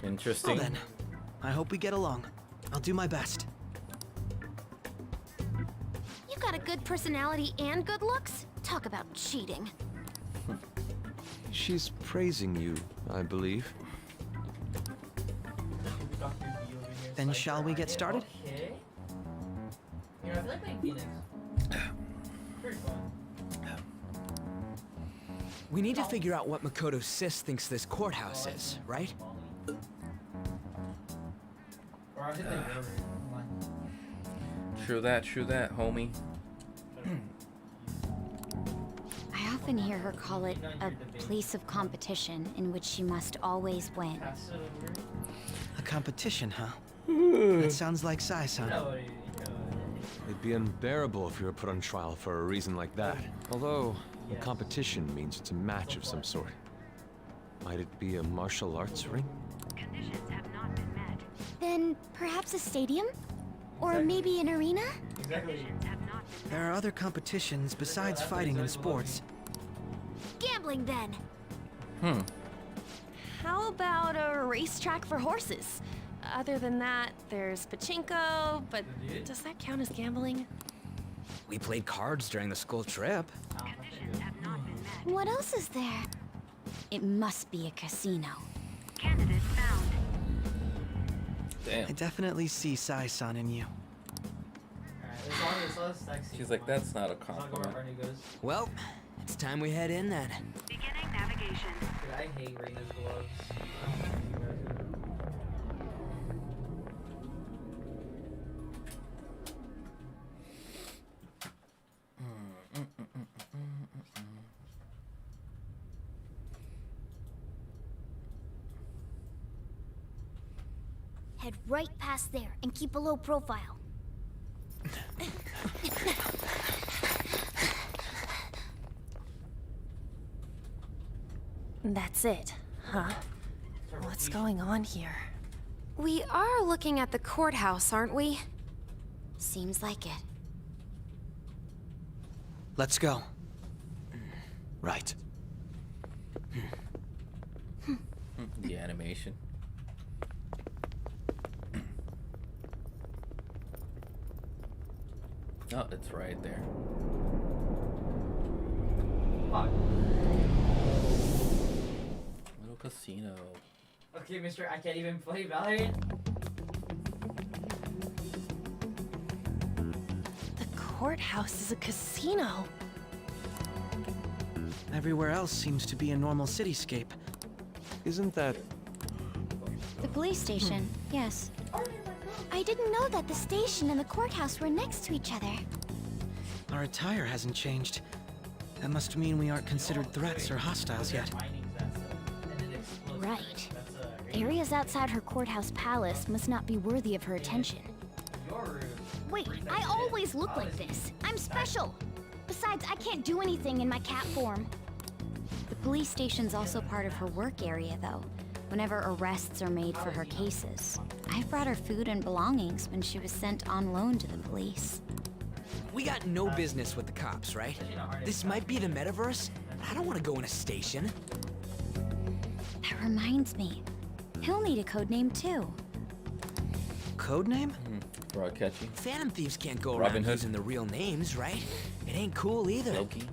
Interesting. Well then, I hope we get along. I'll do my best. You got a good personality and good looks? Talk about cheating. She's praising you, I believe. Then shall we get started? Okay. You know, I feel like playing Phoenix. Pretty fun. We need to figure out what Makoto Sis thinks this courthouse is, right? Or I'll hit the river. True that, homie. I often hear her call it a place of competition in which she must always win. A competition, huh? That sounds like Sai-san. It'd be unbearable if you were put on trial for a reason like that. Although, a competition means it's a match of some sort. Might it be a martial arts ring? Then perhaps a stadium? Or maybe an arena? There are other competitions besides fighting and sports. Gambling, then. How about a racetrack for horses? Other than that, there's pachinko, but does that count as gambling? We played cards during the school trip. What else is there? It must be a casino. Candidate found. Damn. I definitely see Sai-san in you. She's like, that's not a compliment. Well, it's time we head in then. Beginning navigation. Dude, I hate Reina's gloves. Head right past there and keep a low profile. That's it, huh? What's going on here? We are looking at the courthouse, aren't we? Seems like it. Let's go. Right. The animation. Oh, it's right there. Fuck. Little casino. Okay, Mr. I can't even play Valorant. The courthouse is a casino. Everywhere else seems to be a normal cityscape. Isn't that... The police station, yes. I didn't know that the station and the courthouse were next to each other. Our attire hasn't changed. That must mean we aren't considered threats or hostiles yet. Right. Areas outside her courthouse palace must not be worthy of her attention. Wait, I always look like this. I'm special. Besides, I can't do anything in my cat form. The police station's also part of her work area, though. Whenever arrests are made for her cases. I've brought her food and belongings when she was sent on loan to the police. We got no business with the cops, right? This might be the metaverse, but I don't want to go in a station. That reminds me. He'll need a code name, too. Code name? Broad catchy. Phantom thieves can't go Robin around Hood. using the real names, right? It ain't cool either. Loki.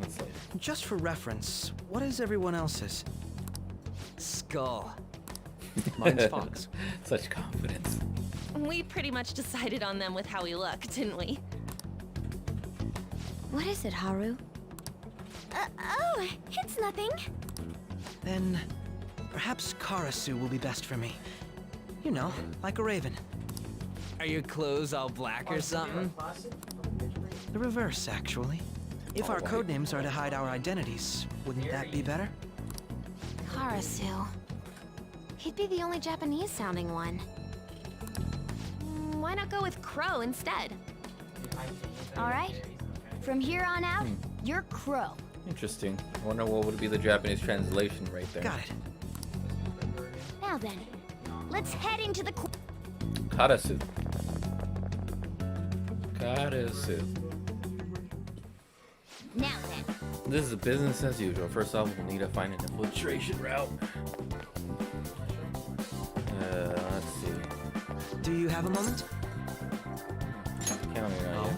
That's later. Just for reference, what is everyone else's? Skull. Mine's Fox. Such confidence. We pretty much decided on them with how we look, didn't we? What is it, Haru? Oh, it's nothing. Then, perhaps Karasu will be best for me. You know, like a raven. Are your clothes all black or something? The reverse, actually. If our codenames are to hide our identities, wouldn't that be better? Karasu. He'd be the only Japanese-sounding one. Why not go with Crow instead? All right. From here on out, you're Crow. Interesting. I wonder what would be the Japanese translation right there. Got it. Now then, let's head into the... Karasu. Karasu. Now then. This is business as usual. First off, we'll need to find an infiltration route. Let's see. Do you have a moment? Counting on you.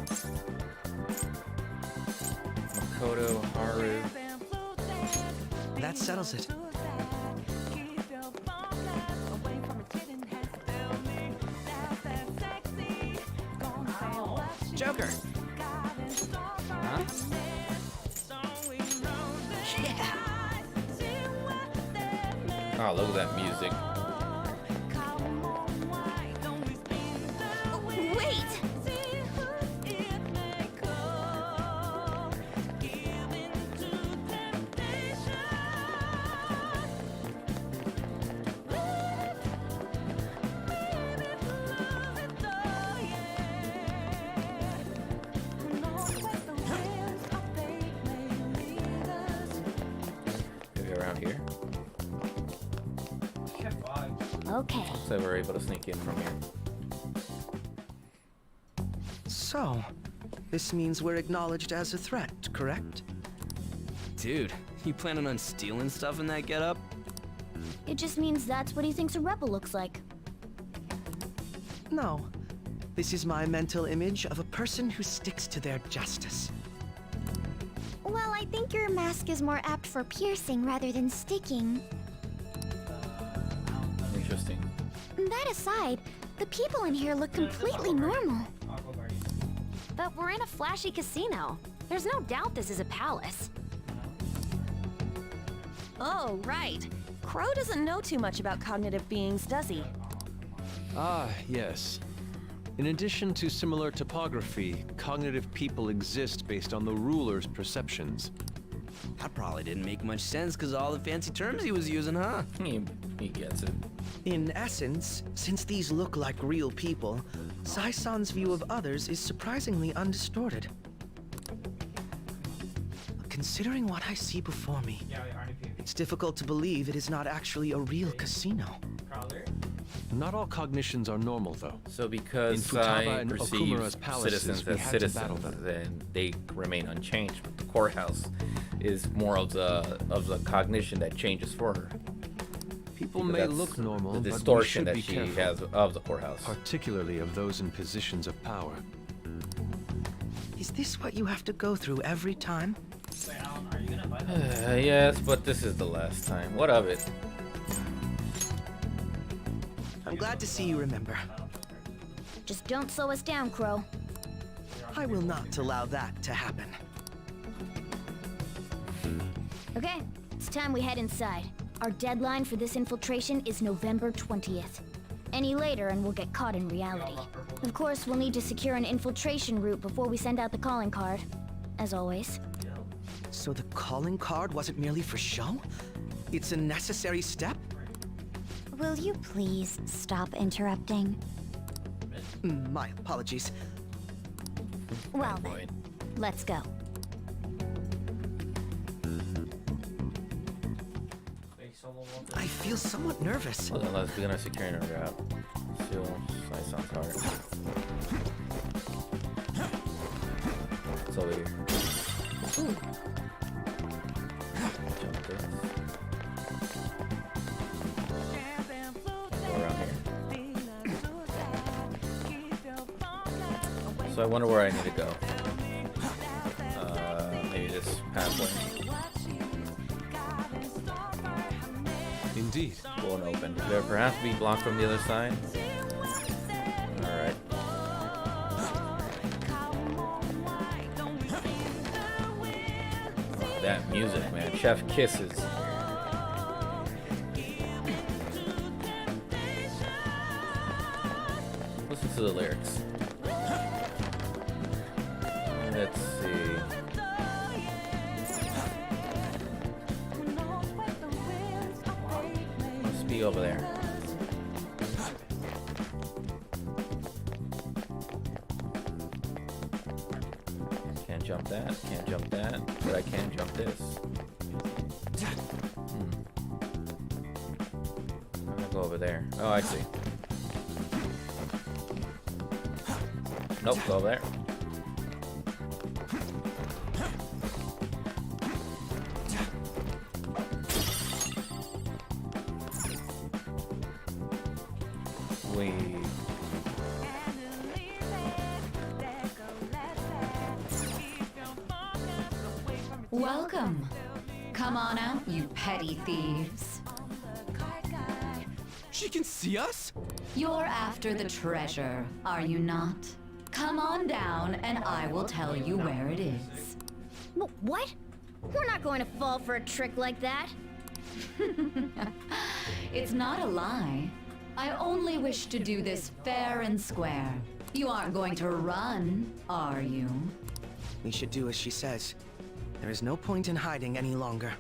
Makoto, Haru. That settles it. Joker! Huh? Oh, look at that music. Wait! Maybe around here. Okay. So we're able to sneak in from here. So, this means we're acknowledged as a threat, correct? Dude, you planning on stealing stuff in that getup? It just means that's what he thinks a rebel looks like. No. This is my mental image of a person who sticks to their justice. Well, I think your mask is more apt for piercing rather than sticking. Interesting. That aside, the people in here look completely normal. But we're in a flashy casino. There's no doubt this is a palace. Oh, right. Crow doesn't know too much about cognitive beings, does he? Ah, yes. In addition to similar topography, cognitive people exist based on the ruler's perceptions. That probably didn't make much sense because of all the fancy terms he was using, huh? He gets it. In essence, since these look like real people, Sai-san's view of others is surprisingly undistorted. Considering what I see before me, it's difficult to believe it is not actually a real casino. Not all cognitions are normal, though. So because In Futaba I and perceive Okumura's palaces, citizens we as had to battle citizens, them. then they remain unchanged. But the courthouse is more of the cognition that changes for her. People Because may that's look normal, the but we distortion should that be she careful. has of the courthouse. Particularly of those in positions of power. Is this what you have to go through every time? Are you gonna buy that? Yes, but this is the last time. What of it? I'm glad to see you remember. Just don't slow us down, Crow. I will not allow that to happen. Okay, it's time we head inside. Our deadline for this infiltration is November 20th. Any later and we'll get caught in reality. Of course, we'll need to secure an infiltration route before we send out the calling card. As always. So the calling card wasn't merely for show? It's a necessary step? Will you please stop interrupting? My apologies. Well then, let's go. I feel somewhat nervous. Well, then let's begin our securing our route. Still, that sounds hard. It's over here. Ooh. Jump this. Go around here. So I wonder where I need to go. Maybe this pathway. Indeed. Won't open. Could there perhaps be blocked from the other side? Alright. Oh, that music, man. Chef Kisses. Listen to the lyrics. Let's see. Must be over there. Can't jump that, can't jump that, but I can jump this. I'm gonna go over there. Oh, I see. Nope, go over there. Welcome. Come on out, you petty thieves. She can see us? You're after the treasure, are you not? Come on down and I will tell you where it is. What? We're not going to fall for a trick like that. It's not a lie. I only wish to do this fair and square. You aren't going to run, are you? We should do as she says. There is no point in hiding any longer.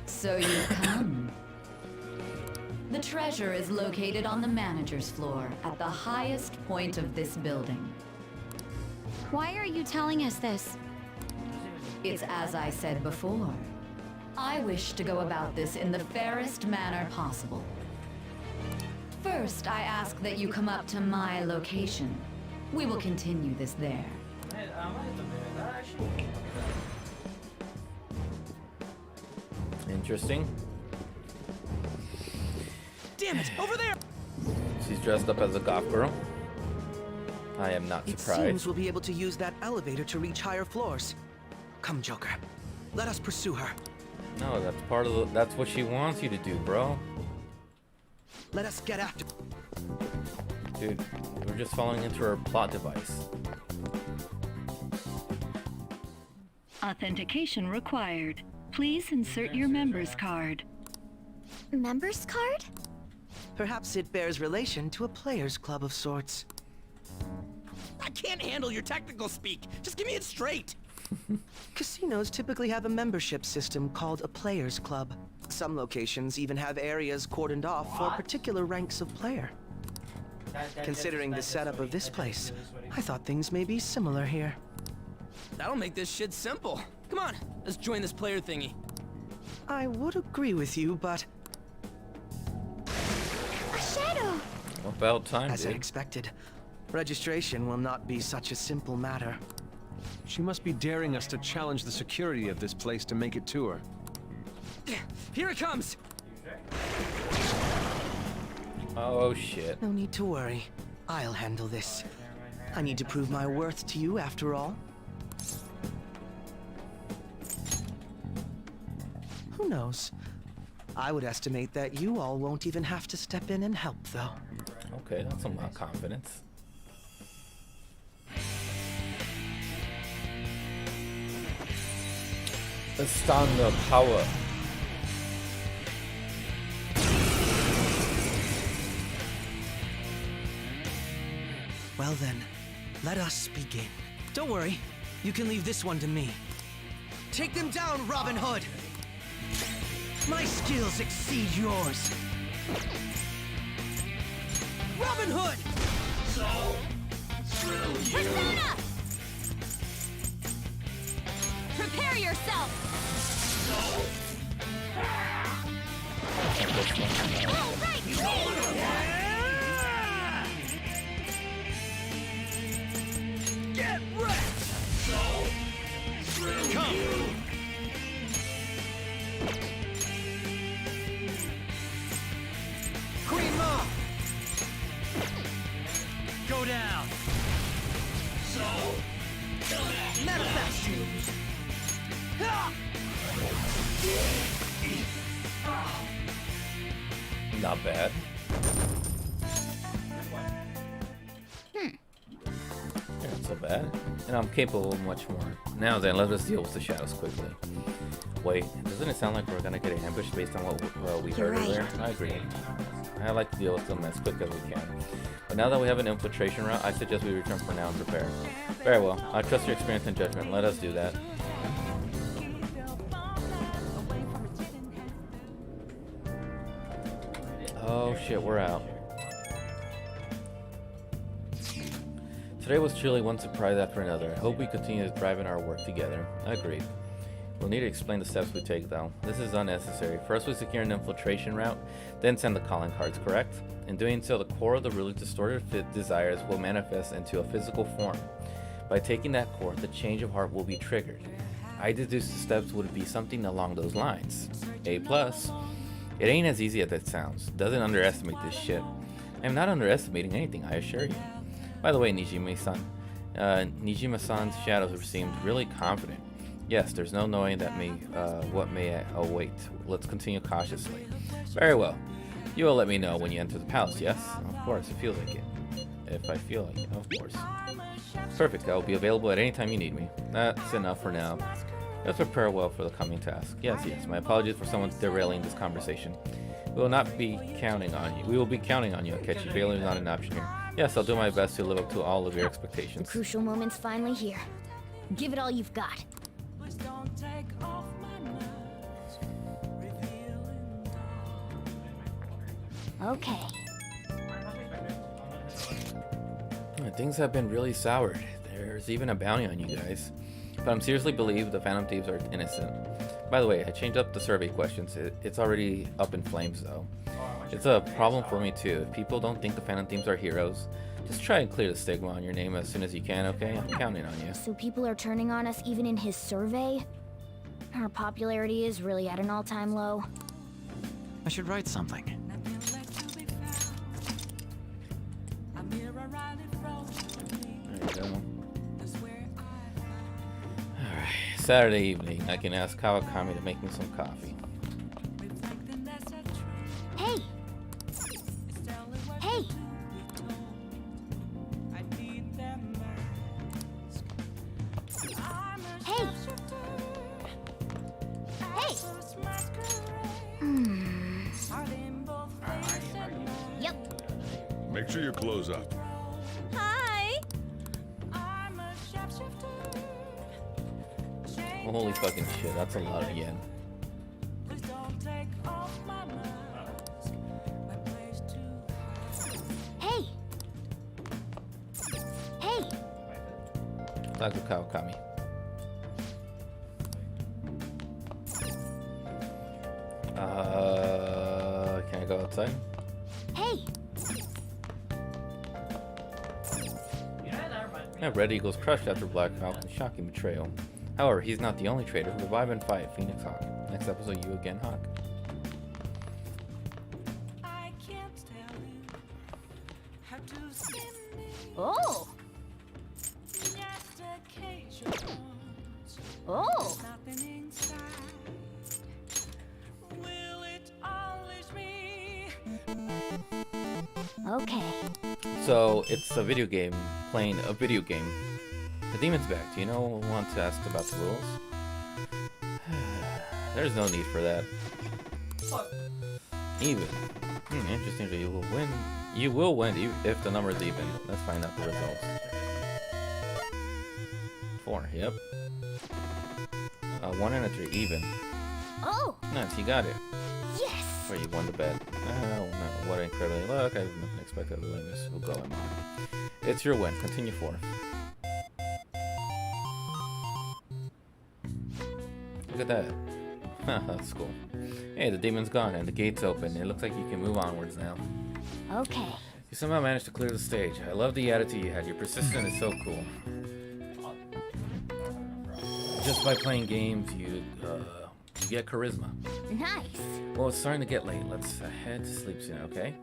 So you come. The treasure is located on the manager's floor at the highest point of this building. Why are you telling us this? It's as I said before. I wish to go about this in the fairest manner possible. First, I ask that you come up to my location. We will continue this there. Interesting. Damn it, over there! She's dressed up as a goth girl. I am not It surprised. seems we'll be able to use that elevator to reach higher floors. Come, Joker. Let us pursue her. No, that's part of the, that's what she wants you to do, bro. Let us get after. Dude, we're just falling into her plot device. Authentication required. Please insert your member's card. Member's card? Perhaps it bears relation to a players' club of sorts. I can't handle your technical speak. Just give me it straight. Casinos typically have a membership system called a players' club. Some locations even have areas cordoned off for particular ranks of player. Considering the setup of this place, I thought things may be similar here. That'll make this shit simple. Come on, let's join this player thingy. I would agree with you, but... A shadow! About time, As I dude. expected, registration will not be such a simple matter. She must be daring us to challenge the security of this place to make it to her. Here it comes! Oh shit. No need to worry. I'll handle this. I need to prove my worth to you after all. Who knows? I would estimate that you all won't even have to step in and help, though. Okay, that's some confidence. Let's stand the power. Well then, let us begin. Don't worry, you can leave this one to me. Take them down, Robin Hood! My skills exceed yours. Robin Hood! Persona! Prepare yourself! Oh, right! Get wrecked! Come! Queen Mom! Go down! Manifest! Not bad. Not so bad. And I'm capable of much more. Now then, let us deal with the shadows quickly. Wait, doesn't it sound like we're gonna get ambushed based on what we heard earlier? I agree. I like to deal with them as quick as we can. But now that we have an infiltration route, I suggest we return for now and prepare. Very well. I trust your experience and judgment. Let us do that. Oh shit, we're out. Today was truly one surprise after another. I hope we continue driving our work together. Agreed. We'll need to explain the steps we take though. This is unnecessary. First we secure an infiltration route, then send the calling cards, correct? In doing so, the core of the really distorted desires will manifest into a physical form. By taking that core, the change of heart will be triggered. I deduced the steps would be something along those lines. A+. It ain't as easy as it sounds. Doesn't underestimate this shit. I'm not underestimating anything, I assure you. By the way, Nijime-san, Nijima-san's shadows seemed really confident. Yes, there's no knowing that what may await. Let's continue cautiously. Very well. You will let me know when you enter the palace, yes? Of course, it feels like it. If I feel like it, of course. Perfect, I will be available at any time you need me. That's enough for now. Let's prepare well for the coming task. Yes, my apologies for someone derailing this conversation. We will not be counting on you. We will be counting on you, Akechi. Failure is not an option here. Yes, I'll do my best to live up to all of your expectations. The crucial moment's finally here. Give it all you've got. Okay. Things have been really soured. There's even a bounty on you guys. But I'm seriously believe the Phantom Thieves are innocent. By the way, I changed up the survey questions. It's already up in flames though. It's a problem for me too. If people don't think the Phantom Thieves are heroes, just try and clear the stigma on your name as soon as you can, okay? I'm counting on you. So people are turning on us even in his survey? Our popularity is really at an all-time low. I should write something. There you go. Alright, Saturday evening. I can ask Kawakami to make me some coffee. Hey! Hey! Hey! Hey! Yep. Make sure your clothes up. Hi! Holy fucking shit, that's a lot of yen. Hey! Hey! Talk to Kawakami. Can I go outside? Hey! Yeah, Red Eagle's crushed after Black Falcon's shocking betrayal. However, he's not the only traitor. Revive and fight Phoenix Hawk. Next episode, you again, Hawk. Oh. Oh. Okay. So it's a video game playing a video game. The demon's back. Do you want to ask about the rules? There's no need for that. Even. Interesting. You will win. You will win if the number is even. Let's find out the results. 4. Yep. 1 and a 3 even. Oh. Nice. You got it. Yes. Where you won the bet. Oh no! What incredible luck! I've nothing expected of the Lameness will go in on. It's your win. Continue 4. Look at that. That's cool. Hey, the demon's gone and the gate's open. It looks like you can move onwards now. Okay. You somehow managed to clear the stage. I love the attitude you had. Your persistence is so cool. Just by playing games, you get charisma. Nice. Well, it's starting to get late. Let's head to sleep soon, okay?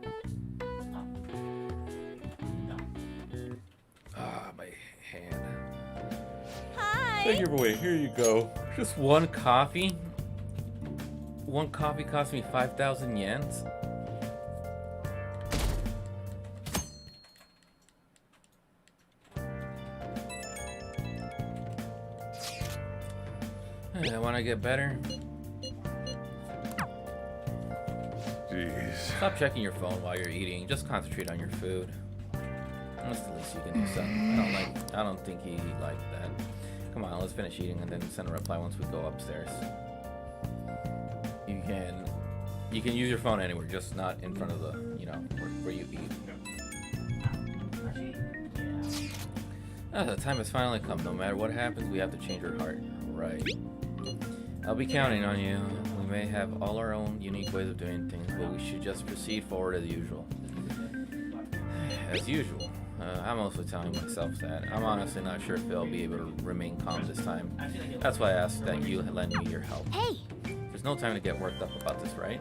Ah, my hand. Hi. Thank you for waiting. Here you go. Just one coffee? One coffee cost me 5,000 yens? I want to get better. Jeez. Stop checking your phone while you're eating. Just concentrate on your food. That's the least you can do. Something. I don't think he liked that. Come on, let's finish eating and then send a reply once we go upstairs. You can use your phone anywhere, just not in front of the, where you eat. The time has finally come. No matter what happens, we have to change our heart. Right. I'll be counting on you. We may have all our own unique ways of doing things, but we should just proceed forward as usual. As usual. I'm also telling myself that. I'm honestly not sure if I'll be able to remain calm this time. That's why I asked that you lend me your help. Hey! There's no time to get worked up about this, right?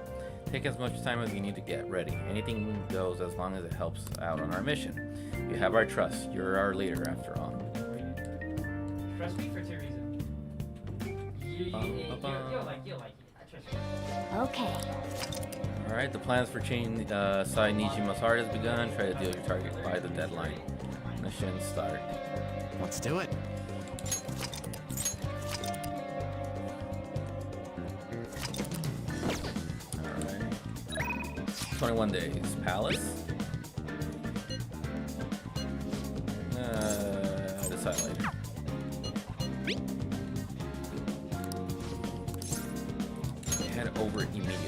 Take as much time as you need to get ready. Anything goes as long as it helps out on our mission. You have our trust. You're our leader, after all. Trust me for 2 reasons. You'll like it. I trust you. Okay. Alright, the plans for chaining Sai Nijima's heart has begun. Try to deal your target by the deadline. Mission start. Let's do it. Alright. 21 days. Palace? Decide later. Head over immediately.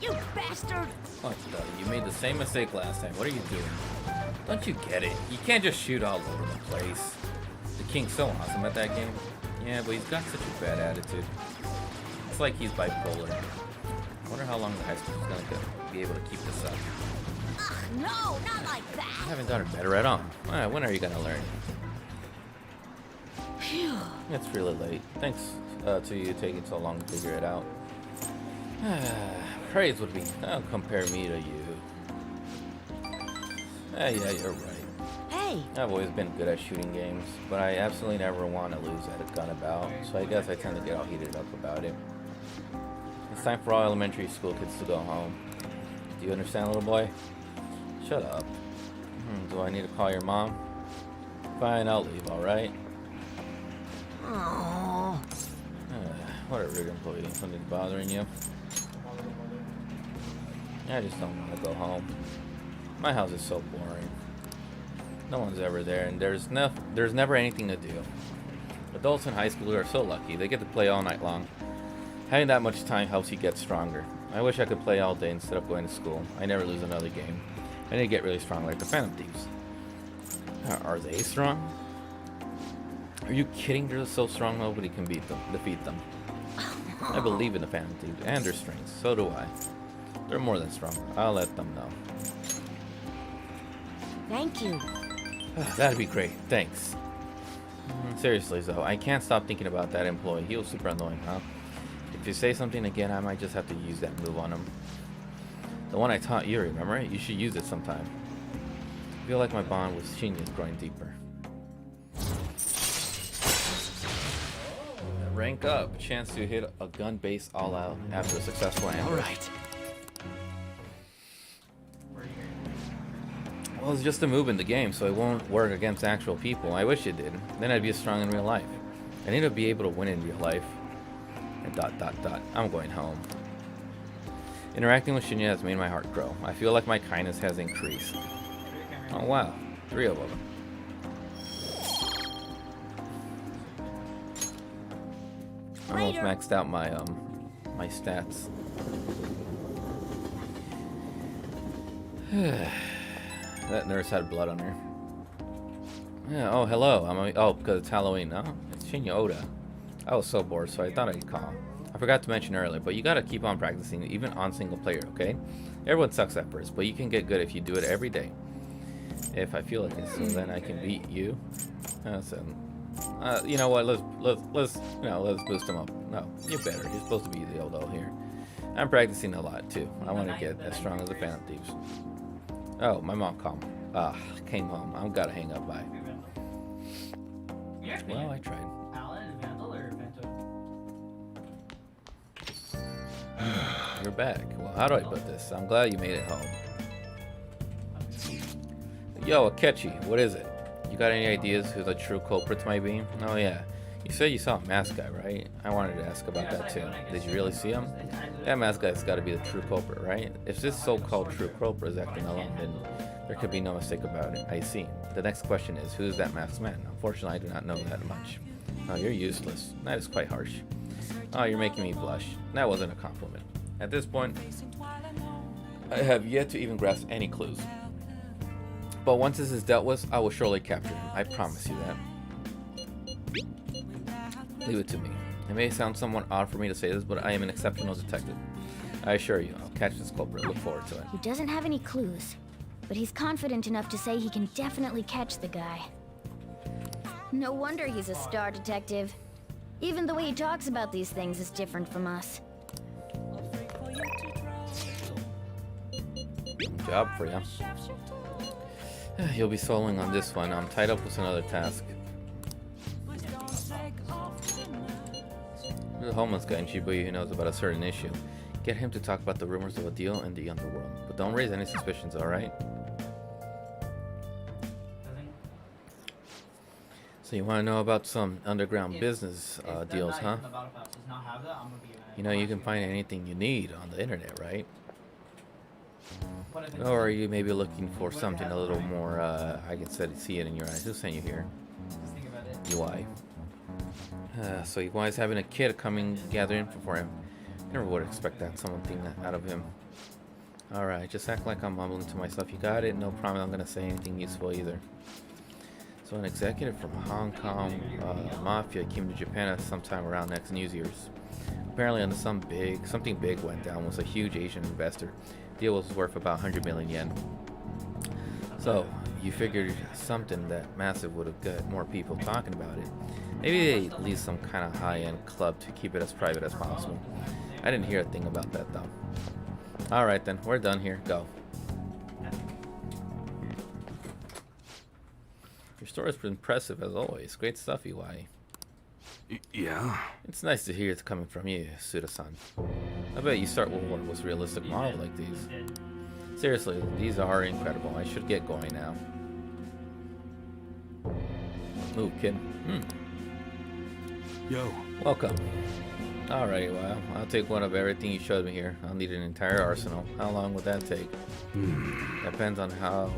You bastard! What the? You made the same mistake last time. What are you doing? Don't you get it? You can't just shoot all over the place. The king's so awesome at that game. Yeah, but he's got such a bad attitude. It's like he's bipolar. I wonder how long the high school is gonna be able to keep this up. Ugh, no, not like that! I haven't gotten better at all. When are you gonna learn? Phew. It's really late. Thanks to you taking so long to figure it out. Praise would be. Don't compare me to you. Yeah, you're right. Hey! I've always been good at shooting games, but I absolutely never want to lose at a gun about, so I guess I tend to get all heated up about it. It's time for all elementary school kids to go home. Do you understand, little boy? Shut up. Do I need to call your mom? Fine, I'll leave, alright? Aww. What a rude employee. Something's bothering you? I just don't want to go home. My house is so boring. No one's ever there, and there's never anything to do. Adults in high school are so lucky. They get to play all night long. Having that much time helps you get stronger. I wish I could play all day instead of going to school. I never lose another game. I need to get really strong like the Phantom Thieves. Are they strong? Are you kidding? They're so strong nobody can defeat them. I believe in the Phantom Thieves and their strengths. So do I. They're more than strong. I'll let them know. Thank you. That'd be great. Thanks. Seriously though, I can't stop thinking about that employee. He was super annoying, huh? you say something again, I might just have to use that move on him. The one I taught you, remember? You should use it sometime. I feel like my bond with Shinya is growing deeper. Rank up. Chance to hit a gun base all out after a successful ambush. Alright. Well, it's just a move in the game, so it won't work against actual people. I wish it did. Then I'd be strong in real life. I need to be able to win in real life. And ... I'm going home. Interacting with Shinya has made my heart grow. I feel like my kindness has increased. Oh wow, 3 of them. Almost maxed out my my stats. That nurse had blood on her. Yeah. Oh, hello. Oh, because it's Halloween. No, it's Shinya Oda. I was so bored, so I thought I'd call. I forgot to mention earlier, but you gotta keep on practicing, even on single player. Okay? Everyone sucks at first, but you can get good if you do it every day. If I feel like it, so then I can beat you. You know what? Let's boost him up. No, you're better. You're supposed to be the Odo here. I'm practicing a lot too. I want to get as strong as the Phantom Thieves. Oh, my mom came home. I've got to hang up. Bye. Well, I tried. You're back. Well, how do I put this? I'm glad you made it home. Yo, Akechi, what is it? You got any ideas who the true culprits might be? Oh yeah, you said you saw a masked guy, right? I wanted to ask about that too. Did you really see him? That masked guy's got to be the true culprit, right? If this so-called true culprit is acting alone, then there could be no mistake about it. I see. The next question is, who is that masked man? Unfortunately, I do not know that much. Oh, you're useless. That is quite harsh. Oh, you're making me blush. That wasn't a compliment. At this point, I have yet to even grasp any clues. But once this is dealt with, I will surely capture him. I promise you that. Leave it to me. It may sound somewhat odd for me to say this, but I am an exceptional detective. I assure you, I'll catch this culprit. Look forward to it. He doesn't have any clues, but he's confident enough to say he can definitely catch the guy. No wonder he's a star detective. Even the way he talks about these things is different from us. Good job for you. You'll be soloing on this one. I'm tied up with another task. There's a homeless guy in Shibuya who knows about a certain issue. Get him to talk about the rumors of a deal in the underworld. But don't raise any suspicions, alright? So you want to know about some underground business deals, huh? You know, you can find anything you need on the internet, right? Or are you maybe looking for something a little more, I can see it in your eyes. Who sent you here? UI. So UI's having a kid coming, gathering for him. I never would expect that, something out of him. Alright, just act like I'm mumbling to myself. You got it? No problem I'm gonna say anything useful either. So an executive from Hong Kong Mafia came to Japan sometime around next New Year's. Apparently something big went down with a huge Asian investor. Deal was worth about 100 million yen. So you figured something that massive would have got more people talking about it. Maybe they leave some kind of high-end club to keep it as private as possible. I didn't hear a thing about that though. Alright then, we're done here. Go. Your story's been impressive as always. Great stuff, UI. Yeah? It's nice to hear it's coming from you, Suda-san. I bet you start World War with realistic models like these. Seriously, these are incredible. I should get going now. Move, kid. Yo. Welcome. Alright, well, I'll take one of everything you showed me here. I'll need an entire arsenal. How long would that take? Depends on how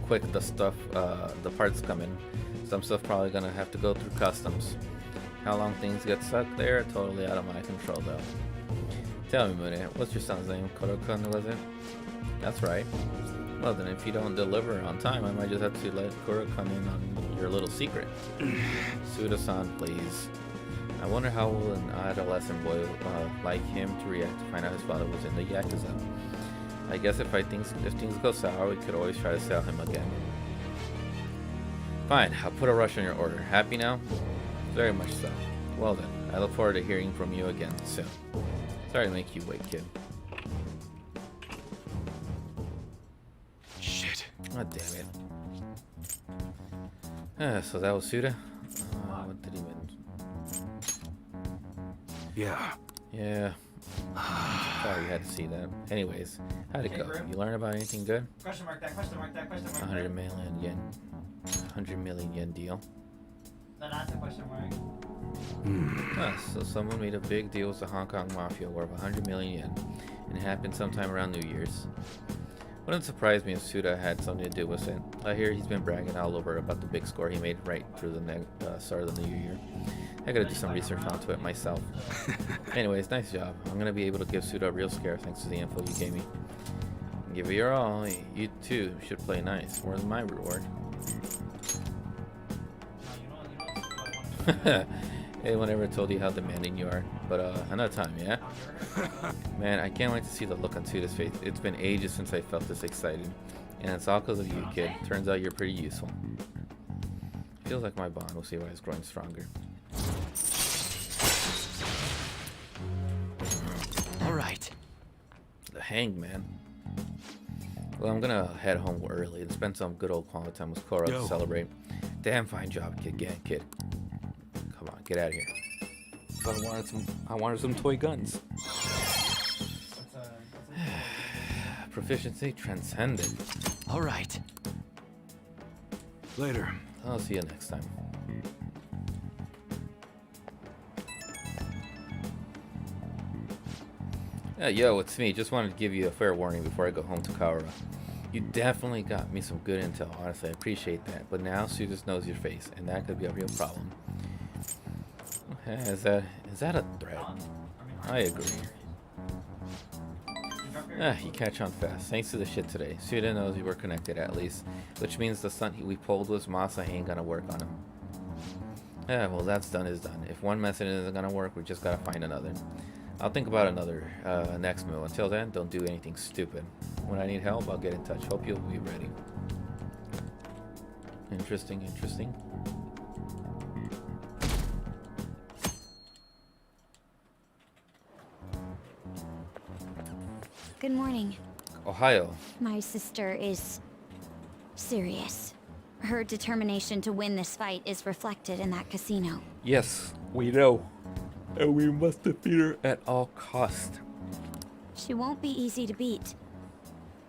quick the stuff, the parts come in. Some stuff probably gonna have to go through customs. How long things get stuck there, totally out of my control though. Tell me, Mune, what's your son's name? Kuro-kun, was it? That's right. Well then, if you don't deliver on time, I might just have to let Kuro come in on your little secret. Suda-san, please. I wonder how will an adolescent boy like him to react to find out his father was in the Yakuza. I guess if things go sour, we could always try to sell him again. Fine, I'll put a rush on your order. Happy now? Very much so. Well then, I look forward to hearing from you again soon. Sorry to make you wait, kid. Shit. God damn it. So that was Suda? What did he mean? Yeah. Yeah. Sorry you had to see that. Anyways, how'd it go? You learn about anything good? Question mark that, question mark that, question mark that. 100 million yen. 100 million yen deal. No, that's a question mark. So someone made a big deal with the Hong Kong Mafia worth 100 million yen, and it happened sometime around New Year's. Wouldn't surprise me if Suda had something to do with it. I hear he's been bragging all over about the big score he made right through the start of the new year. I gotta do some research onto it myself. Anyways, nice job. I'm gonna be able to give Suda a real scare thanks to the info you gave me. Give it your all. You too should play nice. Where's my reward? Anyone ever told you how demanding you are? But another time, yeah? Man, I can't wait to see the look on Suda's face. It's been ages since I felt this excited. And it's all because of you, kid. Turns out you're pretty useful. Feels like my bond with Siwa is growing stronger. Alright. The Hangman. Well, I'm gonna head home early and spend some good old quality time with Cora to celebrate. Damn fine job, kid. Come on, get out of here. But I wanted some toy guns. Proficiency transcended. All right. Later. I'll see you next time. Yo, it's me. Just wanted to give you a fair warning before I go home to Kaora. You definitely got me some good intel. Honestly, I appreciate that. But now Suda knows your face, and that could be a real problem. Okay, is that a threat? I agree. You catch on fast. Thanks to the shit today. Suda knows you were connected at least, which means the stunt we pulled with Masa ain't gonna work on him. Yeah, well, that's done is done. If one method isn't gonna work, we just gotta find another. I'll think about another next move. Until then, don't do anything stupid. When I need help, I'll get in touch. Hope you'll be ready. Interesting. Good morning. Ohio. My sister is serious. Her determination to win this fight is reflected in that casino. Yes, we know. And we must defeat her at all cost. She won't be easy to beat.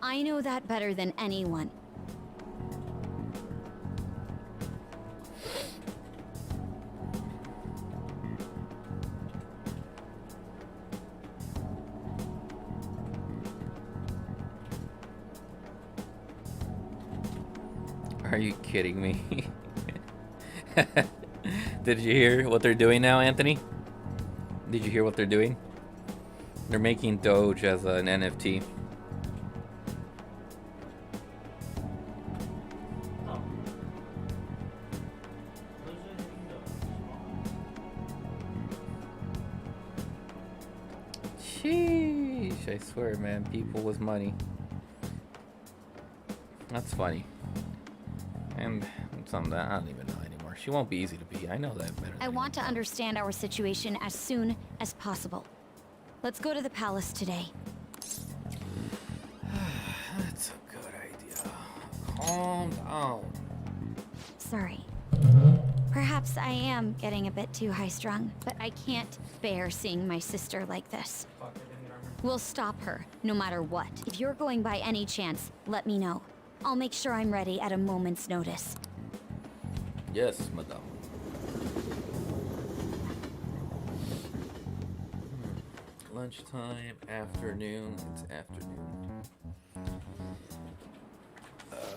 I know that better than anyone. Are you kidding me? Did you hear what they're doing now, Anthony? Did you hear what they're doing? They're making Doge as an NFT. Sheesh, I swear, man, people with money. That's funny. And something that I don't even know anymore. She won't be easy to beat. I know that better. I want to understand our situation as soon as possible. Let's go to the palace today. That's a good idea. Calm down. Sorry. Perhaps I am getting a bit too high-strung, but I can't bear seeing my sister like this. We'll stop her, no matter what. If you're going by any chance, let me know. I'll make sure I'm ready at a moment's notice. Yes, madame. Lunchtime, afternoon. It's afternoon.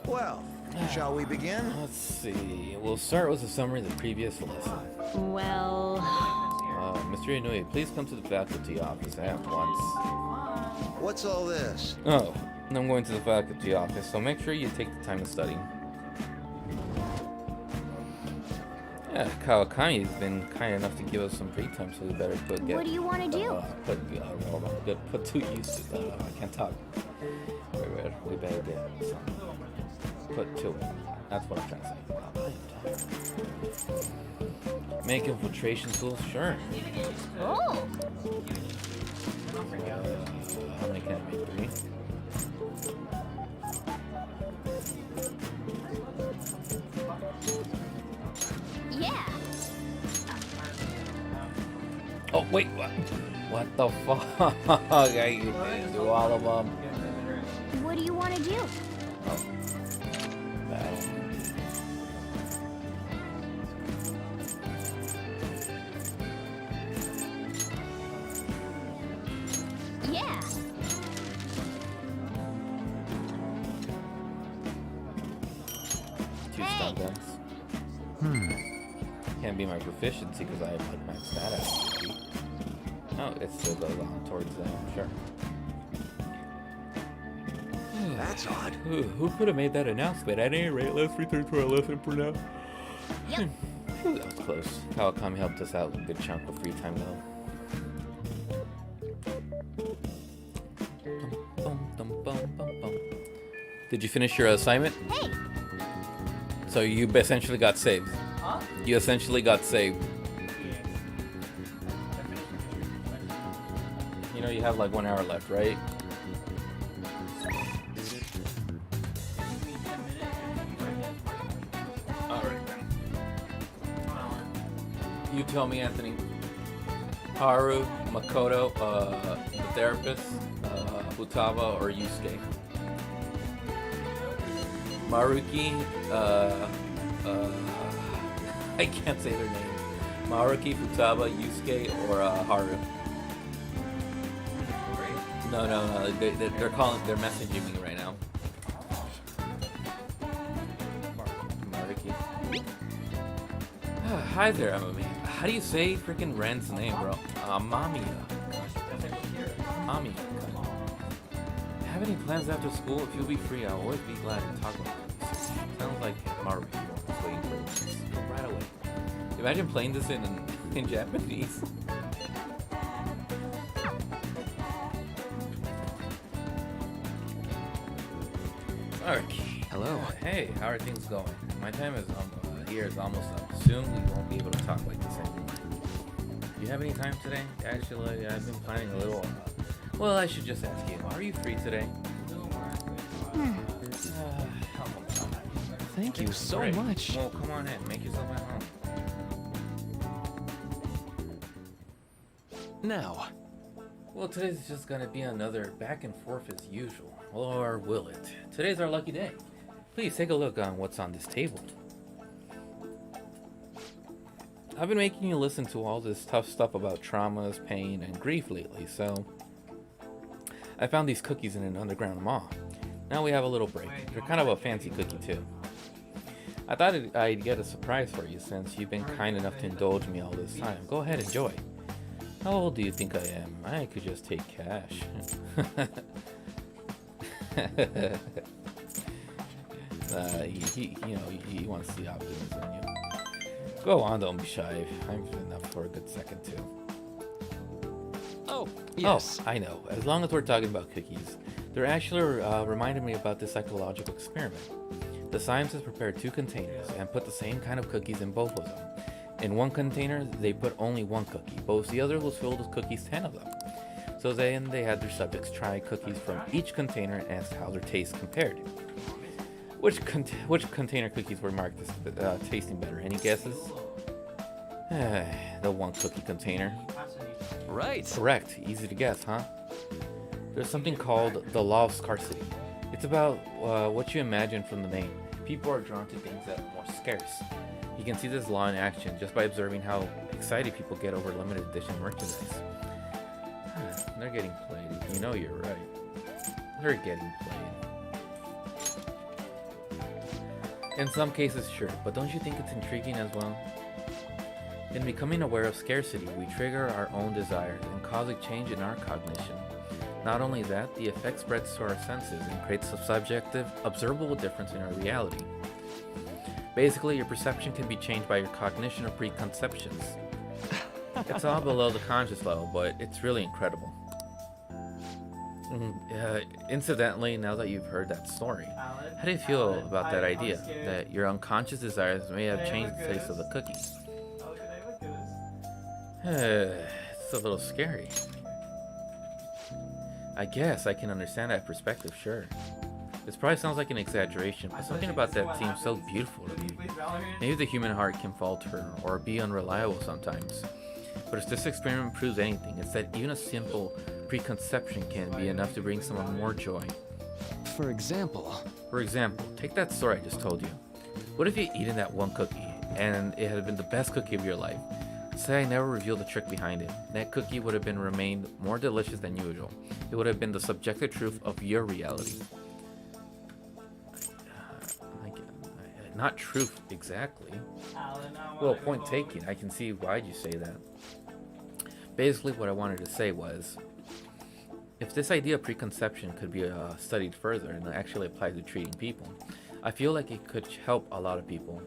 Well, shall we begin? Let's see. We'll start with a summary of the previous lesson. Well... Mr. Inoue, please come to the faculty office at once. What's all this? Oh, I'm going to the faculty office, so make sure you take the time to study. Yeah, Kawakami has been kind enough to give us some free time, so we better What do you want to do? Put to use. I can't talk. We better get some. Put to it. That's what I'm trying to say. Make infiltration tools, sure. Oh! How many can I make? 3? Yeah. Oh wait, what? What the fuck? I didn't do all of them. What do you want to do? Oh. Battle. Yeah. Two stun guns. Can't be my proficiency because I have like my stat out. No, it still goes on towards them, sure. That's odd. Who could have made that announcement? At any rate, let's return to our lesson for now. Yep. That was close. Kawakami helped us out with a good chunk of free time though. Did you finish your assignment? Hey. So you essentially got saved. Huh? You essentially got saved. You know you have like 1 hour left, right? Alright then. You tell me, Anthony. Haru, Makoto, the therapist, Futaba, or Yusuke? Maruki, I can't say their name. Maruki, Futaba, Yusuke, or Haru? No. They're calling. They're messaging me right now. Maruki. Hi there, Amami. How do you say freaking Ren's name, bro? Mamiya. Mamiya. Have any plans after school? If you'll be free, I'll always be glad to talk about this. Sounds like Maruki is waiting for us. Go right away. Imagine playing this in Japanese. Hello. Hey, how are things going? My time is here is almost up. Soon we won't be able to talk like this anymore. Do you have any time today? Actually, I've been planning a little. Well, I should just ask you. Are you free today? Thank you so Great. much. Well, come on in. Make yourself at home. Now. Well, today's just gonna be another back and forth as usual. Or will it? Today's our lucky day. Please take a look on what's on this table. I've been making you listen to all this tough stuff about traumas, pain, and grief lately, so I found these cookies in an underground mall. Now we have a little break. They're kind of a fancy cookie too. I thought I'd get a surprise for you since you've been kind enough to indulge me all this time. Go ahead, enjoy. How old do you think I am? I could just take cash. He wants the optimism in you. Go on, don't be shy. I'm enough for a good second too. Oh, yes. Oh, I know. As long as we're talking about cookies, they're actually reminded me about this psychological experiment. The scientists prepared 2 containers and put the same kind of cookies in both of them. In one container, they put only 1 cookie, but the other was filled with cookies, 10 of them. So then they had their subjects try cookies from each container and ask how their taste compared. Which container cookies were marked as tasting better? Any guesses? The 1 cookie container. Right. Correct. Easy to guess, huh? There's something called the law of scarcity. It's about what you imagine from the name. People are drawn to things that are more scarce. You can see this law in action just by observing how excited people get over limited edition merchandise. They're getting played. You know you're right. They're getting played. In some cases, sure, but don't you think it's intriguing as well? In becoming aware of scarcity, we trigger our own desires and cause a change in our cognition. Not only that, the effect spreads to our senses and creates a subjective, observable difference in our reality. Basically, your perception can be changed by your cognition or preconceptions. It's all below the conscious level, but it's really incredible. Incidentally, now that you've heard that story, how do you feel about that idea, that your unconscious desires may have changed the taste of the cookies? It's a little scary. I guess I can understand that perspective, sure. This probably sounds like an exaggeration, but something about that seems so beautiful to me. Maybe the human heart can falter or be unreliable sometimes. But if this experiment proves anything, it's that even a simple preconception can be enough to bring someone more joy. For example, take that story I just told you. What if you'd eaten that one cookie and it had been the best cookie of your life? Say I never revealed the trick behind it. That cookie would have been remained more delicious than usual. It would have been the subjective truth of your reality. Not truth exactly. Well, point taken. I can see why'd you say that. Basically, what I wanted to say was, if this idea of preconception could be studied further and actually applied to treating people, I feel like it could help a lot of people.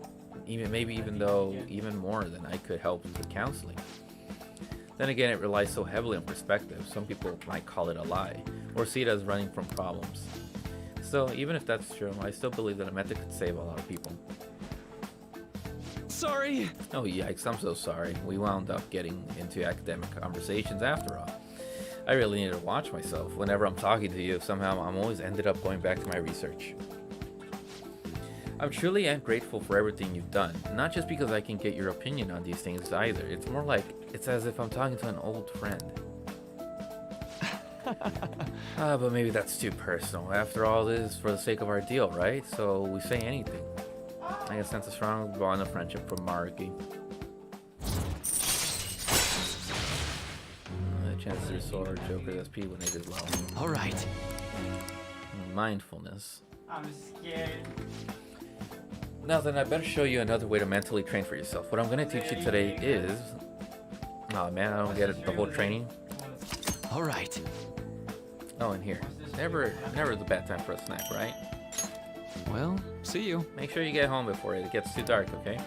Even more than I could help with counseling. Then again, it relies so heavily on perspective. Some people might call it a lie, or see it as running from problems. So, even if that's true, I still believe that a method could save a lot of people. Sorry! Oh yikes, I'm so sorry. We wound up getting into academic conversations after all. I really need to watch myself. Whenever I'm talking to you, somehow I'm always ended up going back to my research. I'm truly and grateful for everything you've done, not just because I can get your opinion on these things either. It's more like, it's as if I'm talking to an old friend. But maybe that's too personal. After all, this is for the sake of our deal, right? So we say anything. I can sense a strong bond of friendship from Maruki. Chancellor Sword, Joker's SP when it is low. Alright. Mindfulness. I'm scared. Now then, I better show you another way to mentally train for yourself. What I'm going to teach you today is... Oh man, I don't get it, the whole training. Alright. Oh, and here. Never the bad time for a snack, right? Well, see you. Make sure you get home before it gets too dark, okay?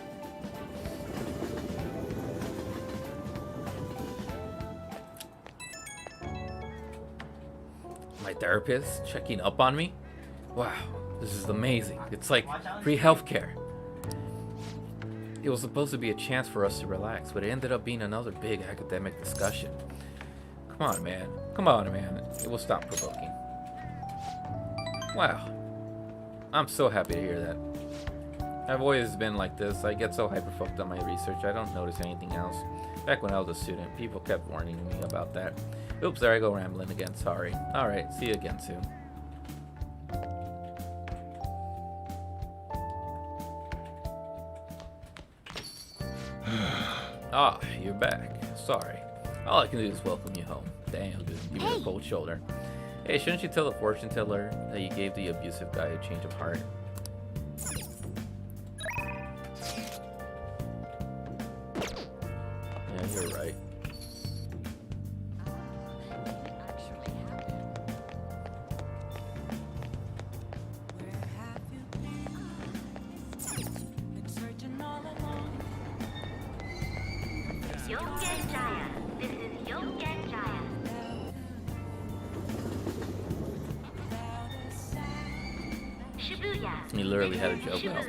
My therapist checking up on me? Wow, this is amazing. It's like free healthcare. It was supposed to be a chance for us to relax, but it ended up being another big academic discussion. Come on, man. Come on, man. It will stop provoking. Wow. I'm so happy to hear that. I've always been like this. I get so hyper-focused on my research, I don't notice anything else. Back when I was a student, people kept warning me about that. Oops, there I go rambling again. Sorry. Alright, see you again soon. Ah, you're back. Sorry. All I can do is welcome you home. Damn, dude. Give me a cold shoulder. Hey, shouldn't you tell the fortune teller that you gave the abusive guy a change of heart? Yeah, you're right. He literally had a joke out.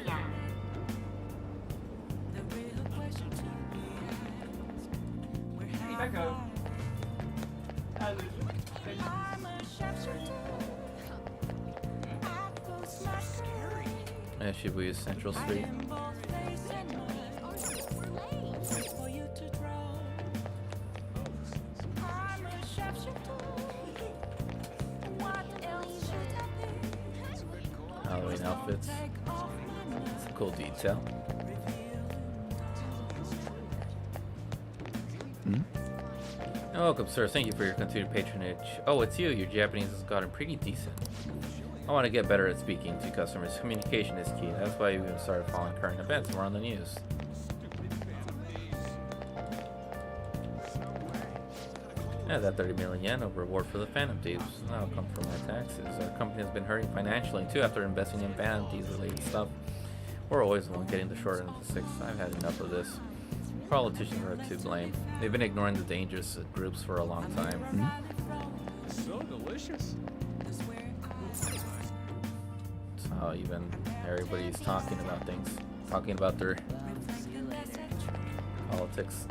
Shibuya Central Street. Halloween outfits. It's a cool detail. Oh, welcome, sir. Thank you for your continued patronage. Oh, it's you. Your Japanese has gotten pretty decent. I want to get better at speaking to customers. Communication is key. That's why we even started following current events more on the news. Yeah, that 30 million yen of reward for the Phantom Thieves. That'll come from my taxes. Our company has been hurting financially too after investing in Phantom Thieves related stuff. We're always the one getting the short end of the stick. I've had enough of this. Politicians are to blame. They've been ignoring the dangerous groups for a long time. So delicious. So even everybody's talking about things. Talking about their politics.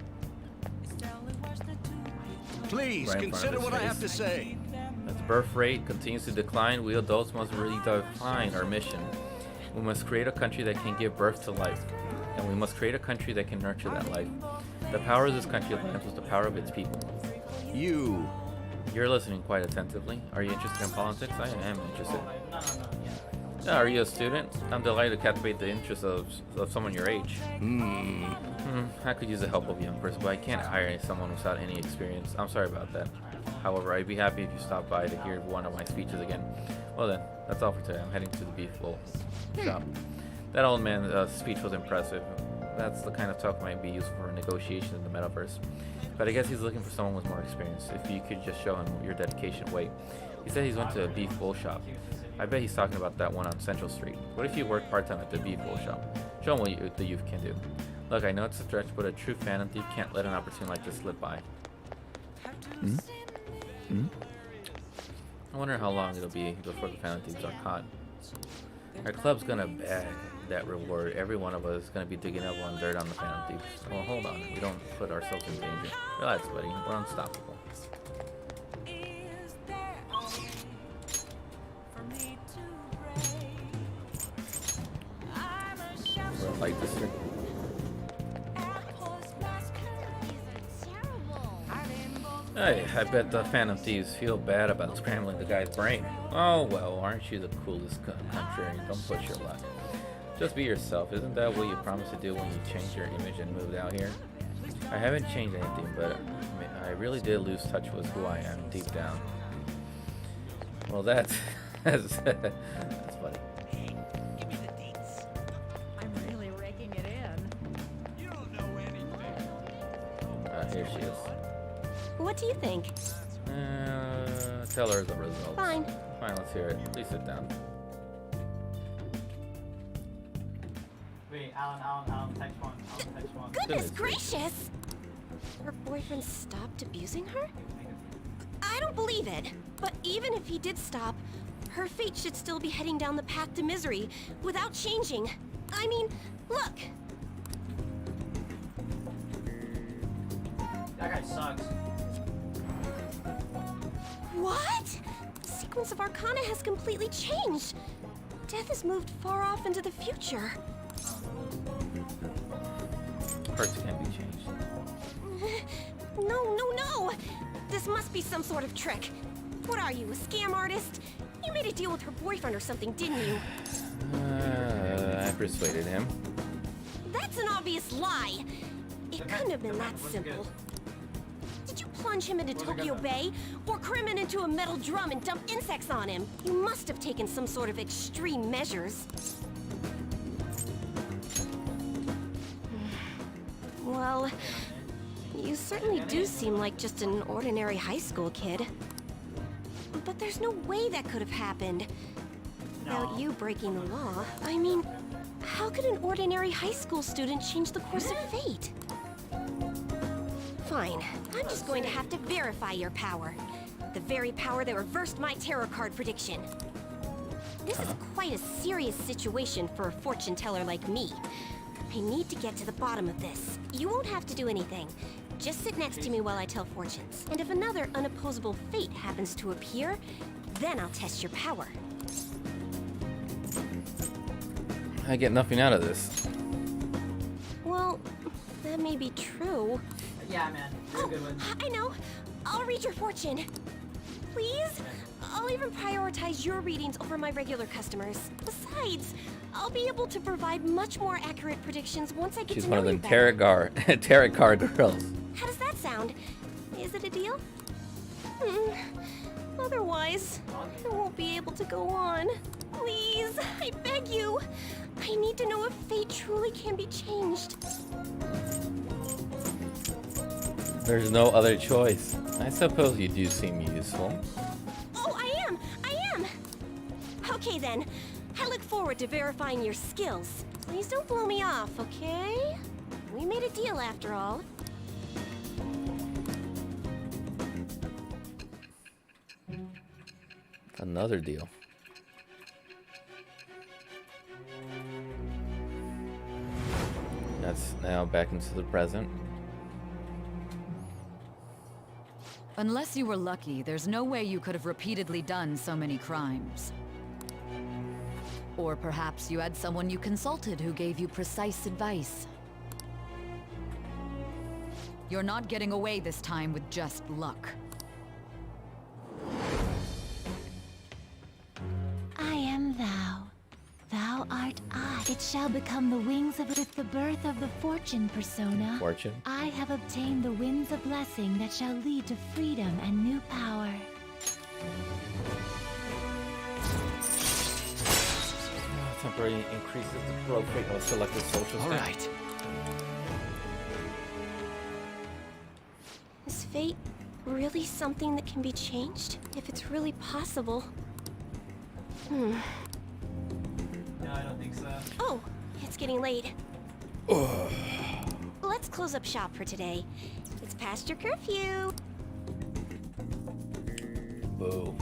Please Right in front of consider his what I have face. to say. As the birth rate continues to decline, we adults must redefine our mission. We must create a country that can give birth to life, and we must create a country that can nurture that life. The power of this country lies with the power of its people. You're listening quite attentively. Are you interested in politics? I am interested. Are you a student? I'm delighted to captivate the interest of someone your age. I could use the help of a young person, but I can't hire someone without any experience. I'm sorry about that. However, I'd be happy if you stopped by to hear one of my speeches again. Well then, that's all for today. I'm heading to the beef bowl shop. That old man's speech was impressive. That's the kind of talk might be useful for negotiations in the metaverse. But I guess he's looking for someone with more experience. If you could just show him your dedication. Wait, he said he's went to a beef bowl shop. I bet he's talking about that one on Central Street. What if you work part-time at the beef bowl shop? Show him what the youth can do. Look, I know it's a stretch, but a true Phantom Thief can't let an opportunity like this slip by. I wonder how long it'll be before the Phantom Thieves are caught. Our club's gonna bag that reward. Every one of us is gonna be digging up on dirt on the Phantom Thieves. Well, hold on. We don't put ourselves in danger. Relax, buddy. We're unstoppable. Like this here. Hey, I bet the Phantom Thieves feel bad about scrambling the guy's brain. Oh well, aren't you the coolest contrarian? Don't push your luck. Just be yourself. Isn't that what you promised to do when you changed your image and moved out here? I haven't changed anything, but I really did lose touch with who I am deep down. Well, that's that's funny. Here she is. What do you think? Tell her the results. Fine. Fine, let's hear it. Please sit down. Wait, Alan, text one. Text one. Goodness gracious! Her boyfriend stopped abusing her? I don't believe it. But even if he did stop, her fate should still be heading down the path to misery without changing. I mean, look! That guy sucks. What? The sequence of Arcana has completely changed. Death has moved far off into the future. Parts can be changed. No! This must be some sort of trick. What are you, a scam artist? You made a deal with her boyfriend or something, didn't you? I persuaded him. That's an obvious lie. It couldn't have been that simple. Did you plunge him into Tokyo Bay? Or cram it into a metal drum and dump insects on him? You must have taken some sort of extreme measures. Well, you certainly do seem like just an ordinary high school kid. But there's no way that could have happened without you breaking the law. I mean, how could an ordinary high school student change the course of fate? Fine, I'm just going to have to verify your power. The very power that reversed my tarot card prediction. This is quite a serious situation for a fortune teller like me. I need to get to the bottom of this. You won't have to do anything. Just sit next to me while I tell fortunes. And if another unopposable fate happens to appear, then I'll test your power. I get nothing out of this. Well, that may be true. Yeah, man. You're a good one. I know. I'll read your fortune. Please? I'll even prioritize your readings over my regular customers. Besides, I'll be able to provide much more accurate predictions once I get She's to one know of you them better. tarot card girls. How does that sound? Is it a deal? Otherwise, I won't be able to go on. Please, I beg you. I need to know if fate truly can be changed. There's no other choice. I suppose you do seem useful. Oh, I am! Okay then. I look forward to verifying your skills. Please don't blow me off, okay? We made a deal after all. Another deal. That's now back into the present. Unless you were lucky, there's no way you could have repeatedly done so many crimes. Or perhaps you had someone you consulted who gave you precise advice. You're not getting away this time with just luck. I am thou. Thou art I. It shall become the wings of with the birth of the fortune persona. Fortune? I have obtained the winds of blessing that shall lead to freedom and new power. Temporarily increases the growth rate of selected social All stat. right. Is fate really something that can be changed? If it's really possible. No, I don't think so. Oh, it's getting late. Let's close up shop for today. It's past your curfew. Boo.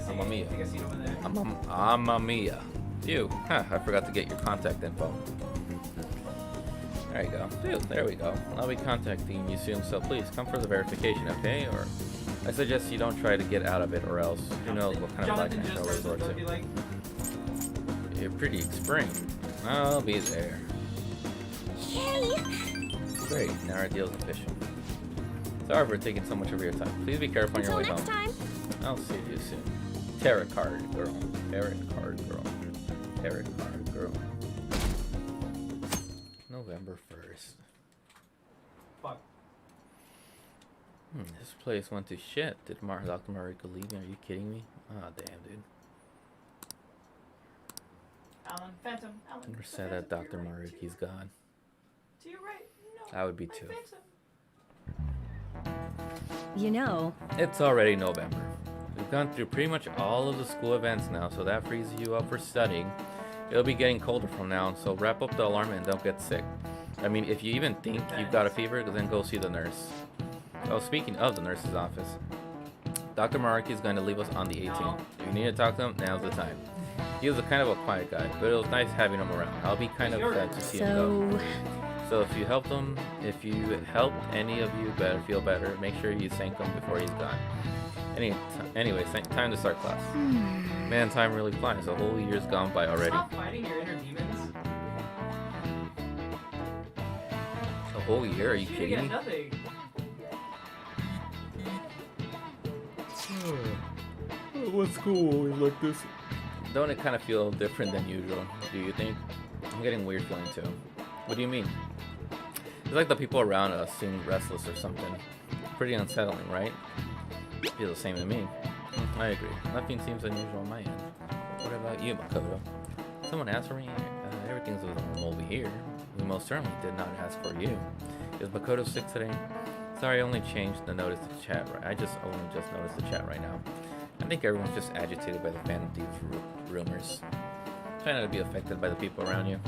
Mamma mia. Mamma mia. You. Huh, I forgot to get your contact info. There you go. Dude, there we go. I'll be contacting you soon, so please come for the verification, okay? Or I suggest you don't try to get out of it, or else who knows what kind of blackmail they'll resort to. You're pretty spring. I'll be there. Yay! Great, now our deal's official. Sorry for taking so much of your time. Please be careful on your way Until home. next time. I'll see you soon. Tarot card girl. Tarot card girl. Tarot card girl. November 1st. Fuck. This place went to shit. Did Dr. Mariko leave me? Are you kidding me? Ah, damn, dude. Alan, Phantom, Alan. I'm sad that Dr. Maruki's gone. To your right. No. I would be too. You know, It's already November. We've gone through pretty much all of the school events now, so that frees you up for studying. It'll be getting colder from now on, so wrap up the alarm and don't get sick. I mean, if you even think you've got a fever, then go see the nurse. Oh, speaking of the nurse's office, Dr. Maruki is going to leave us on the 18th. If you need to talk to him, now's the time. He was a kind of a quiet guy, but it was nice having him around. I'll be kind of sad to see him go. So if you helped him, if you helped any of you feel better, make sure you thank him before he's gone. Anyway, time to start class. Man, time really flies. A whole year's gone by already. Stop fighting your inner demons. A whole year? Are you Shooting kidding at me? nothing. What's school always like this? Don't it kind of feel different than usual? Do you think? I'm getting weird feeling too. What do you mean? It's like the people around us seem restless or something. Pretty unsettling, right? Feels the same to me. I agree. Nothing seems unusual on my end. What about you, Makoto? Someone asked for me? Everything's normal over here. We most certainly did not ask for you. Is Makoto sick today? Sorry, I only changed the notice to chat. I only just noticed the chat right now. I think everyone's just agitated by the Phantom Thieves rumors. Try not to be affected by the people around you.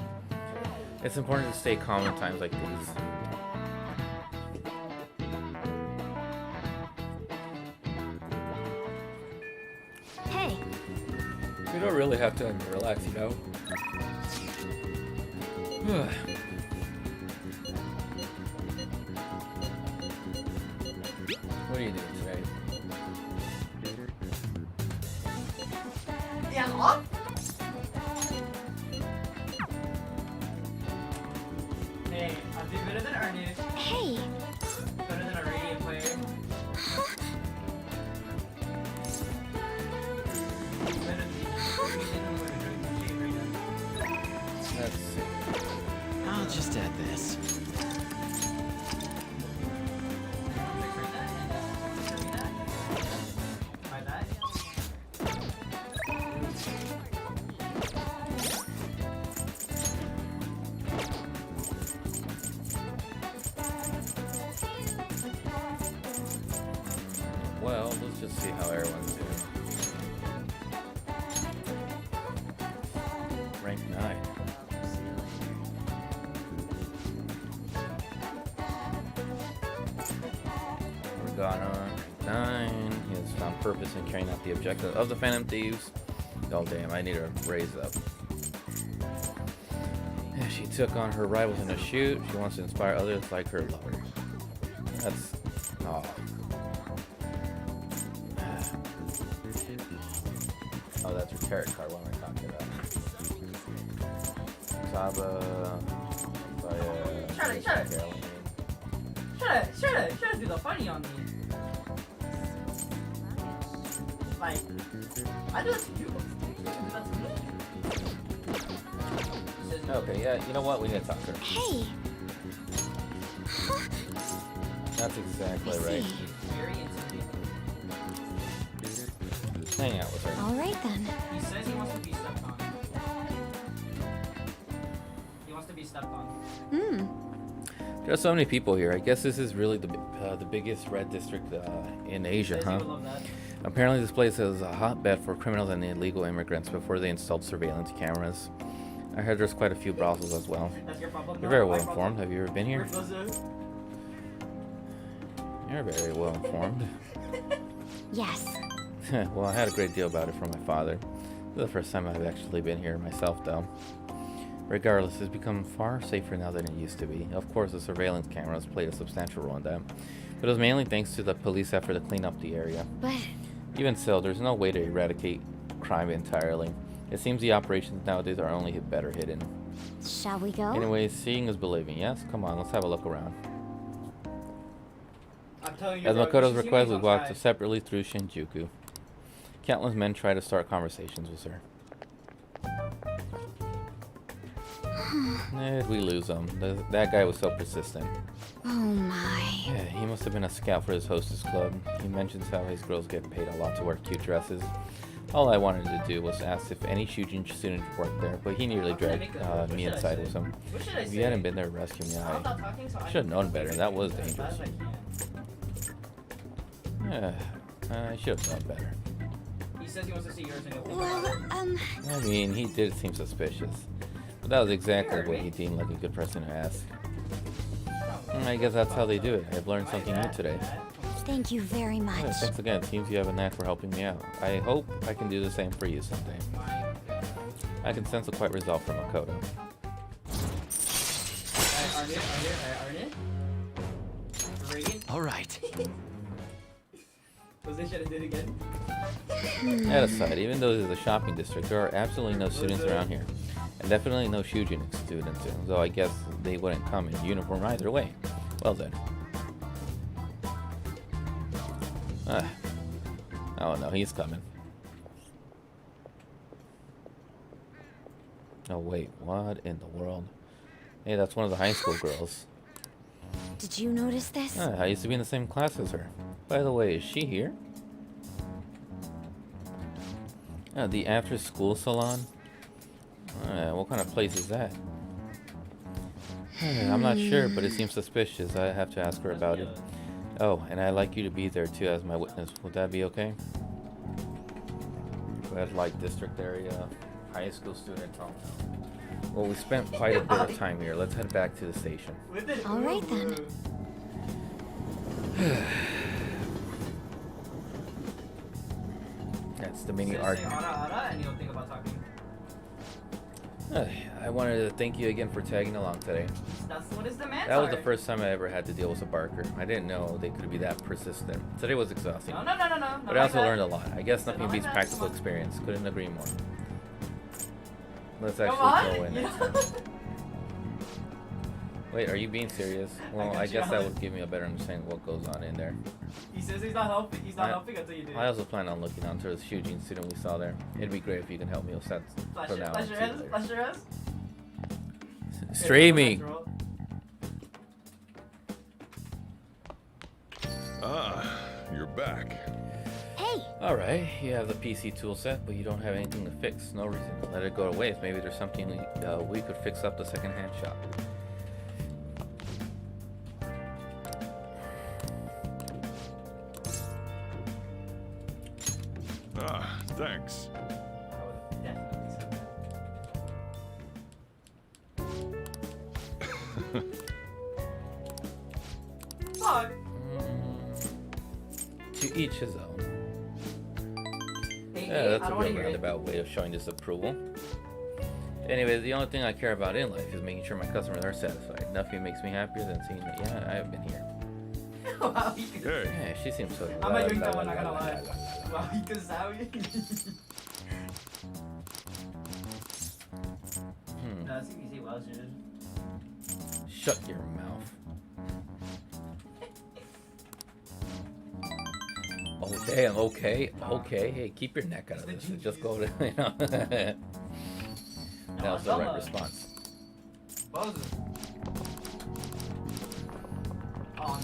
It's important to stay calm in times like these. Hey. You don't really have to relax, you know? What are you doing today? Yeah. Hey, I'll do better than Ernest. Hey. Better than a radio player. Let's see. I'll just add this. Well, let's just see how everyone's doing. Rank 9. Morgana, rank 9. He has found purpose in carrying out the objective of the Phantom Thieves. Oh damn, I need to raise up. She took on her rivals in a shoot. She wants to inspire others like her lover. That's... Oh. Oh, that's her tarot card. What am I talking about? Saba... Try to do the funny on me. Like, I do it to you. Okay, yeah, you know what? We need to talk to her. Hey. That's exactly right. Hang out with her. All right then. He says he wants to be stepped on. He wants to be stepped on. There are so many people here. I guess this is really the biggest red district in Asia, huh? Apparently this place is a hotbed for criminals and illegal immigrants before they installed surveillance cameras. I heard there's quite a few brothels as well. You're very well informed. Have you ever been here? You're very well informed. Yes. Well, I had a great deal about it from my father. This is the first time I've actually been here myself, though. Regardless, it's become far safer now than it used to be. Of course, the surveillance cameras played a substantial role in that, but it was mainly thanks to the police effort to clean up the area. But even so, there's no way to eradicate crime entirely. It seems the operations nowadays are only better hidden. Shall we go? Anyways, seeing is believing. Yes, come on, let's have a look around. I'm telling you, As bro, Makoto's you should see request, me we walked outside. separately through Shinjuku. Countless men try to start conversations with her. We lose him. That guy was so persistent. Oh my. Yeah, he must have been a scout for his hostess club. He mentions how his girls get paid a lot to wear cute dresses. All I wanted to do was ask if any Shujin students worked there, but he nearly dragged me inside with him. If you hadn't been there to rescue me, I should have known better. That was dangerous. Yeah, I should have known better. He says he wants to see yours and he'll Well, I mean, he did seem suspicious. But that was exactly what he deemed like a good person to ask. I guess that's how they do it. I've learned something new today. thank you very much. Yeah, thanks again. It seems you have a knack for helping me out. I hope I can do the same for you someday. I can sense a quiet resolve from Makoto. All right. Was they should have did again? That aside, even though this is a shopping district, there are absolutely no students around here. And definitely no Shujin students, though I guess they wouldn't come in uniform either way. Well then. Oh no, he's coming. Oh wait, what in the world? Hey, that's one of the high school girls. Did you notice this? I used to be in the same class as her. By the way, is she here? The after-school salon? What kind of place is that? I'm not sure, but it seems suspicious. I have to ask her about it. Oh, and I'd like you to be there too as my witness. Would that be okay? Red light district area, high school student home. Well, we spent quite a bit of time here. Let's head back to the station. All right then. That's the mini argument. And you'll think about talking. I wanted to thank you again for tagging along today. That's what his demands That was are. the first time I ever had to deal with a barker. I didn't know they could be that persistent. Today was exhausting. No. But I also learned a lot. I guess nothing beats practical experience. Couldn't agree more. Let's actually go in next time. Wait, are you being serious? Well, I guess that would give me a better understanding of what goes on in there. He says he's not helping. He's not helping until you do. I also plan on looking onto the Shujin student we saw there. It'd be great if you can help me with that for now. Flash your hands. Flash your hands. Streaming. Ah, you're back. Hey. All right, you have the PC tool set, but you don't have anything to fix. No reason to let it go to waste. Maybe there's something we could fix up the second-hand shop. Ah, thanks. To each his own. Hey, Yeah, that's I a don't wanna real hear it. roundabout way of showing disapproval. Anyways, the only thing I care about in life is making sure my customers are satisfied. Nothing makes me happier than seeing that, yeah, I have been here. Wow, Yeah, she seems so... I'm not doing that one, not gonna lie. Wow, Ikazawi. That's easy, wow, dude. Shut your mouth. Oh, damn, okay. Okay, hey, keep your neck out of this. Just go to, you know. That was the right response. Oh,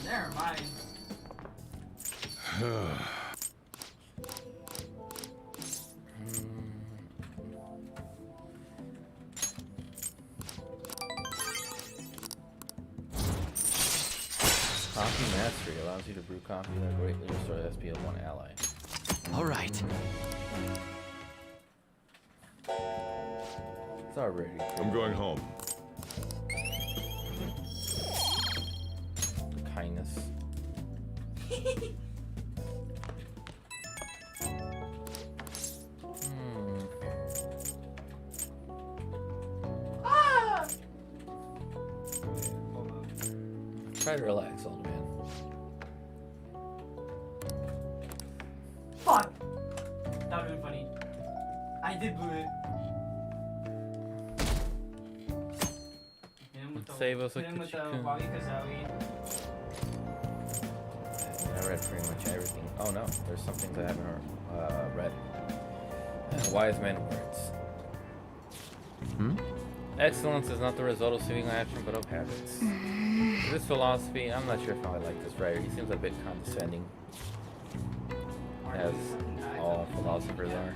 never mind. Coffee Mastery allows you to brew coffee that greatly restore the SP of one ally. All right. It's already. I'm going home. Kindness. Try to relax, old man. Fuck! That would've been funny. I did blew it. Save us a hit him with the Kachikun. Wally Kazawi. I read pretty much everything. Oh no, there's some things I haven't read. Wise men words. Excellence is not the result of single action, but of habits. This philosophy, I'm not sure if I like this writer. He seems a bit condescending, as all philosophers are.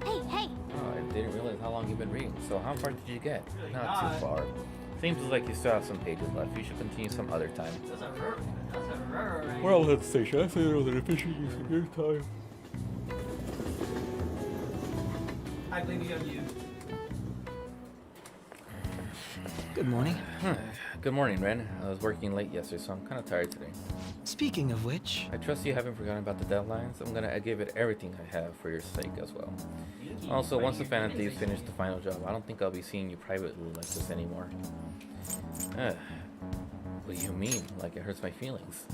Hey, hey! Oh, I didn't realize how long you've been reading. So how far did you get? Not too far. Seems like you still have some pages left. You should continue some other time. Well, let's say, should I say there was an efficient use of your time? I blame you on you. Good morning. Good morning, Ren. I was working late yesterday, so I'm kind of tired today. Speaking of which... I trust you haven't forgotten about the deadlines. I'm gonna give it everything I have for your sake as well. Also, once the Phantom Thieves finish the final job, I don't think I'll be seeing you privately like this anymore. What do you mean? Like it hurts my feelings?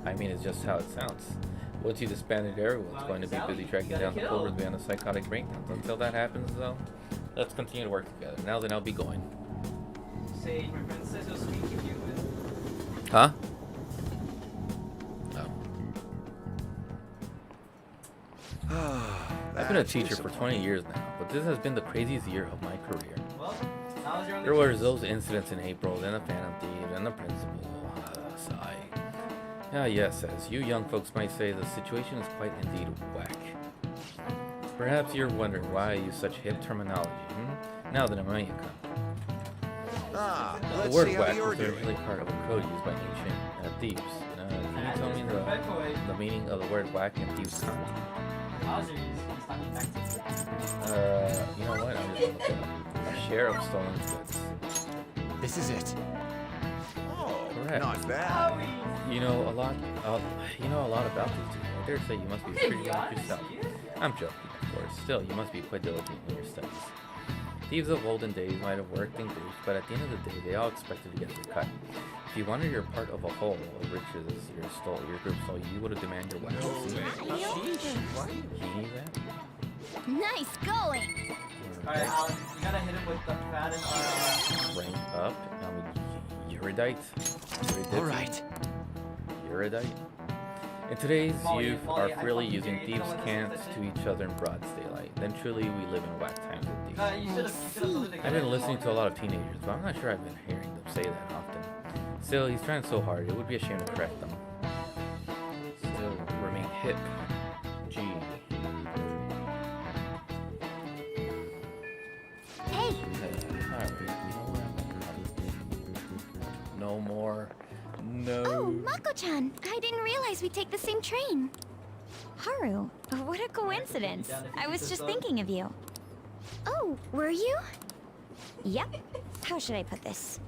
I mean, it's just how it sounds. Once you disbanded, everyone's going to be busy tracking down the culprits behind the psychotic breakdowns. Until that happens, though, let's continue to work together. Now then, I'll be going. Say, my friend says he'll speak if you would. Huh? I've been a teacher for 20 years now, but this has been the craziest year of my career. There were those incidents in April, then the Phantom Thieves, and the principal. Sigh. Yes, as you young folks might say, the situation is quite indeed whack. Perhaps you're wondering why I use such hip terminology, Now that I'm on you come. The word whack is originally part of a code used by ancient thieves. Can you tell me the meaning of the word whack in thieves' code? You know what? I'm just looking up. A share of stolen goods. This is it. Correct. Not bad. You know a lot. You know a lot about these two. I dare say you must be pretty good at yourself. I'm joking, of course. Still, you must be quite diligent in your studies. Thieves of olden days might have worked in groups, but at the end of the day, they all expected to get their cut. If you wanted your part of a whole of riches your group stole, you would have demanded your weapons. Nice going! Alright, Alan, you gotta hit him with the fattest Rank up. Erudite. Alright. Erudite. In today's youth are freely using thieves' cants to each other in broad daylight. Then truly we live in whack times indeed. I've been listening to a lot of teenagers, but I'm not sure I've been hearing them say that often. Still, he's trying so hard, it would be a shame to correct them. Still, remain hip. G. Hey! No more. No. Oh, Mako-chan! I didn't realize we'd take the same train. Haru, what a coincidence. I was just thinking of you. Oh, were you? Yep. How should I put this?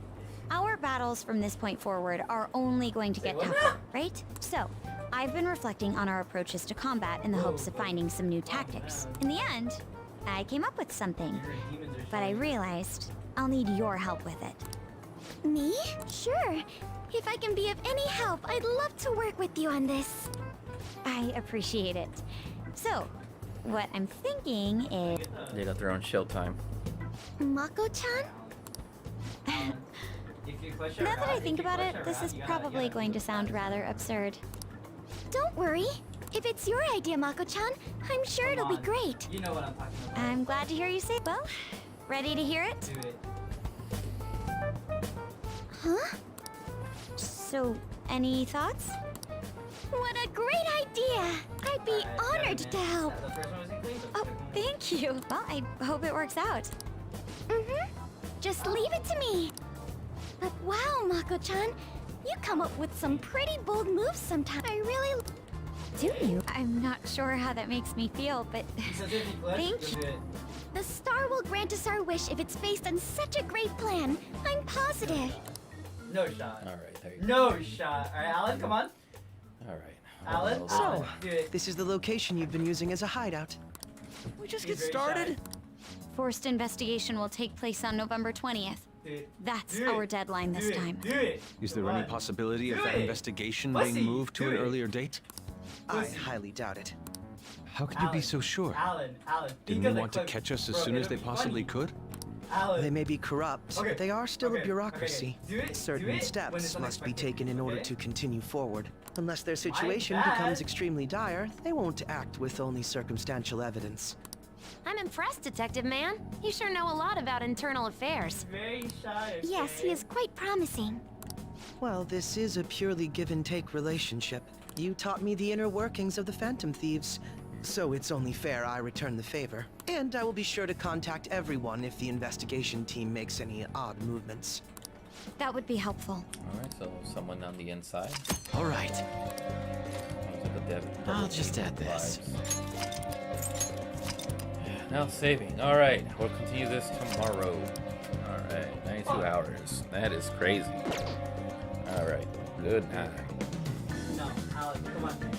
Our battles from this point forward are only going to get tougher, right? So, I've been reflecting on our approaches to combat in the hopes of finding some new tactics. In the end, I came up with something, but I realized I'll need your help with it. Me? Sure. If I can be of any help, I'd love to work with you on this. I appreciate it. So, what I'm thinking is... They got their own show time. Mako-chan? Now that I think about it, this is probably going to sound rather absurd. Don't worry. If it's your idea, Mako-chan, I'm sure it'll be great. You know what I'm talking about. I'm glad to hear you say. Well, ready to hear it? Do it. Huh? So, any thoughts? What a great idea! I'd be honored to help. Oh, thank you. Well, I hope it works out. Just leave it to me. But wow, Mako-chan, you come up with some pretty bold moves sometimes. I really... Do you? I'm not sure how that makes me feel, but thank you. The star will grant us our wish if it's based on such a great plan. I'm positive. No shot. All right, there you No shot. All right, Alan, come on. All right. Alan, So, do it. this is the location you've been using as a hideout. We just get started. Forced investigation will take place on November 20th. That's our deadline this time. Is there any possibility of that investigation Pussy, being moved to do an it. earlier date? I highly doubt it. How could you be so sure? Alan, Didn't they want to catch us as soon as they possibly could? They may be corrupt, but they are still a bureaucracy. Do it, Certain steps must be taken in order to continue forward. Unless their situation bad. becomes extremely dire, they won't act with only circumstantial evidence. I'm impressed, Detective Man. You sure know a lot about internal affairs. Very shy. Yes, he is quite promising. Well, this is a purely give-and-take relationship. You taught me the inner workings of the Phantom Thieves, so it's only fair I return the favor. And I will be sure to contact everyone if the investigation team makes any odd movements. That would be helpful. All right, so someone on the inside. All right. I'll just add this. Now saving. All right, we'll continue this tomorrow. All right, 92 hours. That is crazy. All right, good night. No, Alan, come on.